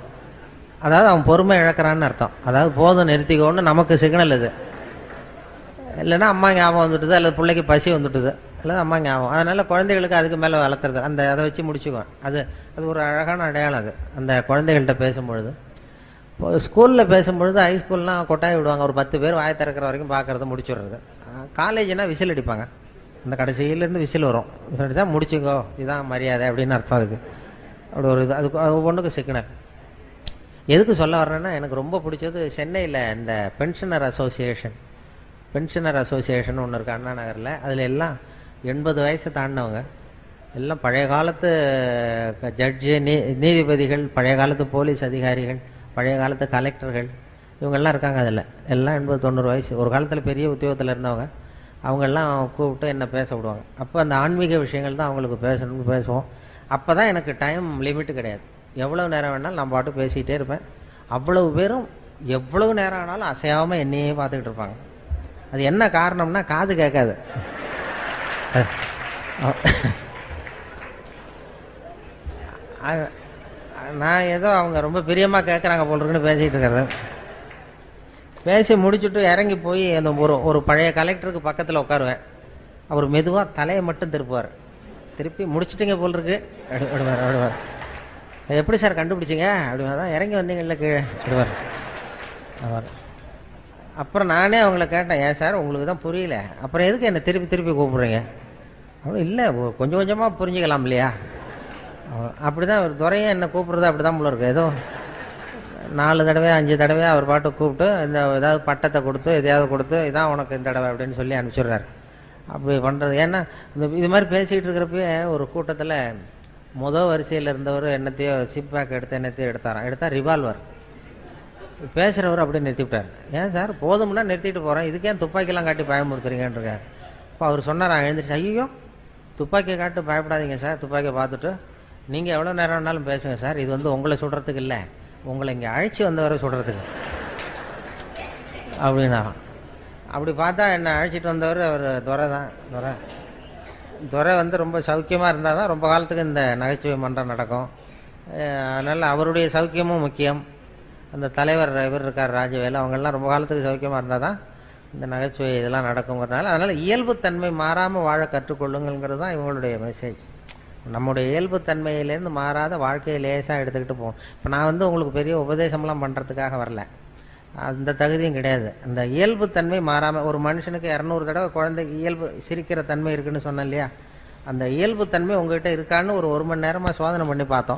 அதாவது அவன் பொறுமை இழக்கிறான்னு அர்த்தம். அதாவது போதும் நிறுத்திக்கோன்னு நமக்கு சிக்னல் இது. இல்லைன்னா அம்மா ஞாபகம் வந்துட்டுது, அல்லது பிள்ளைக்கு பசி வந்துட்டுது, அல்லது அம்மா ஞாபகம். அதனால் குழந்தைகளுக்கு அதுக்கு மேலே வளர்த்துறது, அதை வச்சு முடிச்சுக்குவேன். அது ஒரு அழகான அடையாளம். அது அந்த குழந்தைகள்கிட்ட பேசும்பொழுது, இப்போ ஸ்கூலில் பேசும்பொழுது, ஹைஸ்கூல்லாம் கொட்டாய் விடுவாங்க, ஒரு 10 பேர் வாயை திறக்கிற வரைக்கும் பார்க்குறது முடிச்சுடுறது. காலேஜ்னால் விசில் அடிப்பாங்க, அந்த கடைசியிலேருந்து விசில் வரும், தான் முடிச்சுக்கோ இதுதான் மரியாதை அப்படின்னு அர்த்தம். அதுக்கு அப்படி ஒரு இது, அதுக்கு ஒவ்வொன்றுக்கு சிக்னல். எதுக்கு சொல்ல வர்றேன்னா, எனக்கு ரொம்ப பிடிச்சது சென்னையில் இந்த பென்ஷனர் அசோசியேஷன் ஒன்று இருக்குது அண்ணா நகரில். அதில் எல்லாம் 80 வயசை தாண்டினவங்க, எல்லாம் பழைய காலத்து ஜட்ஜு, நீதிபதிகள், பழைய காலத்து போலீஸ் அதிகாரிகள், பழைய காலத்து கலெக்டர்கள், இவங்கெல்லாம் இருக்காங்க. அதில் எல்லாம் 80-90 வயசு, ஒரு காலத்தில் பெரிய உத்தியோகத்தில் இருந்தவங்க. அவங்கெல்லாம் கூப்பிட்டு என்ன பேச விடுவாங்க. அப்போ அந்த ஆன்மீக விஷயங்கள் தான் அவங்களுக்கு பேசணும்னு பேசுவோம். அப்போ தான் எனக்கு டைம் லிமிட்டு கிடையாது, எவ்வளோ நேரம் வேணாலும் நான் பாட்டு பேசிகிட்டே இருப்பேன். அவ்வளவு பேரும் எவ்வளவு நேரம் ஆனாலும் அசையாமல் என்னையே பார்த்துக்கிட்டு இருப்பாங்க. அது என்ன காரணம்னா, காது கேட்காது. நான் ஏதோ அவங்க ரொம்ப பிரியமாக கேட்குறாங்க போல் இருக்குன்னு பேசிகிட்டு இருக்கிறது. பேசி முடிச்சுட்டு இறங்கி போய் அந்த ஒரு பழைய கலெக்டருக்கு பக்கத்தில் உட்காருவேன். அவர் மெதுவாக தலையை மட்டும் திருப்புவார். திருப்பி முடிச்சுட்டிங்க போல் இருக்கு அப்படிவார். எப்படி சார் கண்டுபிடிச்சிங்க அப்படின்னா, தான் இறங்கி வந்தீங்கல்ல கீழே அப்படிவார். அப்புறம் நானே அவங்கள கேட்டேன், ஏன் சார் உங்களுக்கு தான் புரியல, அப்புறம் எதுக்கு என்னை திருப்பி கூப்பிட்றீங்க அவ்வளோ இல்லை, கொஞ்சம் கொஞ்சமாக புரிஞ்சுக்கலாம் இல்லையா. அப்படி தான் ஒரு துறையை என்ன கூப்பிட்றது அப்படி தான் போல இருக்கு. ஏதோ 4 தடவை 5 தடவை அவர் பாட்டு கூப்பிட்டு இந்த ஏதாவது பட்டத்தை கொடுத்து எதையாவது கொடுத்து இதான் உனக்கு இந்த தடவை அப்படின்னு சொல்லி அனுப்பிச்சிடுறாரு. அப்படி பண்ணுறது ஏன்னா இது மாதிரி பேசிக்கிட்டு இருக்கிறப்பயே ஒரு கூட்டத்தில் வரிசையில் இருந்தவர் என்னத்தையோ சிப் பேக் எடுத்து என்னத்தையோ எடுத்தால் ரிவால்வர். பேசுகிறவர் அப்படியே நிறுத்திவிட்டார். ஏன் சார் போதும்னா நிறுத்திட்டு போகிறேன், இதுக்கே துப்பாக்கிலாம் காட்டி பயமுறுத்துறீங்கன்னு இருக்கார். இப்போ அவர் சொன்னார், எழுந்திரிச்சு, ஐயோ துப்பாக்கியை காட்டு பயப்படாதீங்க சார், துப்பாக்கியை பார்த்துட்டு நீங்கள் எவ்வளோ நேரம் வேணாலும் பேசுங்க சார், இது வந்து உங்களை சுடுறதுக்கு இல்லை, உங்களை இங்கே அழைச்சி வந்தவரை சுடுறதுக்கு அப்படின்னாராம். அப்படி பார்த்தா என்னை அழைச்சிட்டு வந்தவர் அவர் துரை தான். துரை வந்து ரொம்ப சௌக்கியமாக இருந்தால் தான் ரொம்ப காலத்துக்கு இந்த நகைச்சுவை மன்றம் நடக்கும். அதனால் அவருடைய சௌக்கியமும் முக்கியம். அந்த தலைவர் இவர் இருக்கார் ராஜவேலு, அவங்கெல்லாம் ரொம்ப காலத்துக்கு சௌக்கியமாக இருந்தால் தான் இந்த நகைச்சுவை இதெல்லாம் நடக்குங்கிறதுனால அதனால் இயல்புத்தன்மை மாறாமல் வாழ கற்றுக்கொள்ளுங்கிறது தான் இவங்களுடைய மெசேஜ். நம்முடைய இயல்புத்தன்மையிலேருந்து மாறாத வாழ்க்கையை லேசாக எடுத்துக்கிட்டு போகும். இப்போ நான் வந்து உங்களுக்கு பெரிய உபதேசம்லாம் பண்ணுறதுக்காக வரல, அந்த தகுதியும் கிடையாது. அந்த இயல்புத்தன்மை மாறாமல் ஒரு மனுஷனுக்கு 200 தடவை குழந்தை இயல்பு சிரிக்கிற தன்மை இருக்குன்னு சொன்னேன் இல்லையா, அந்த இயல்புத்தன்மை உங்கள்கிட்ட இருக்கான்னு ஒரு மணி நேரமாக சோதனை பண்ணி பார்த்தோம்.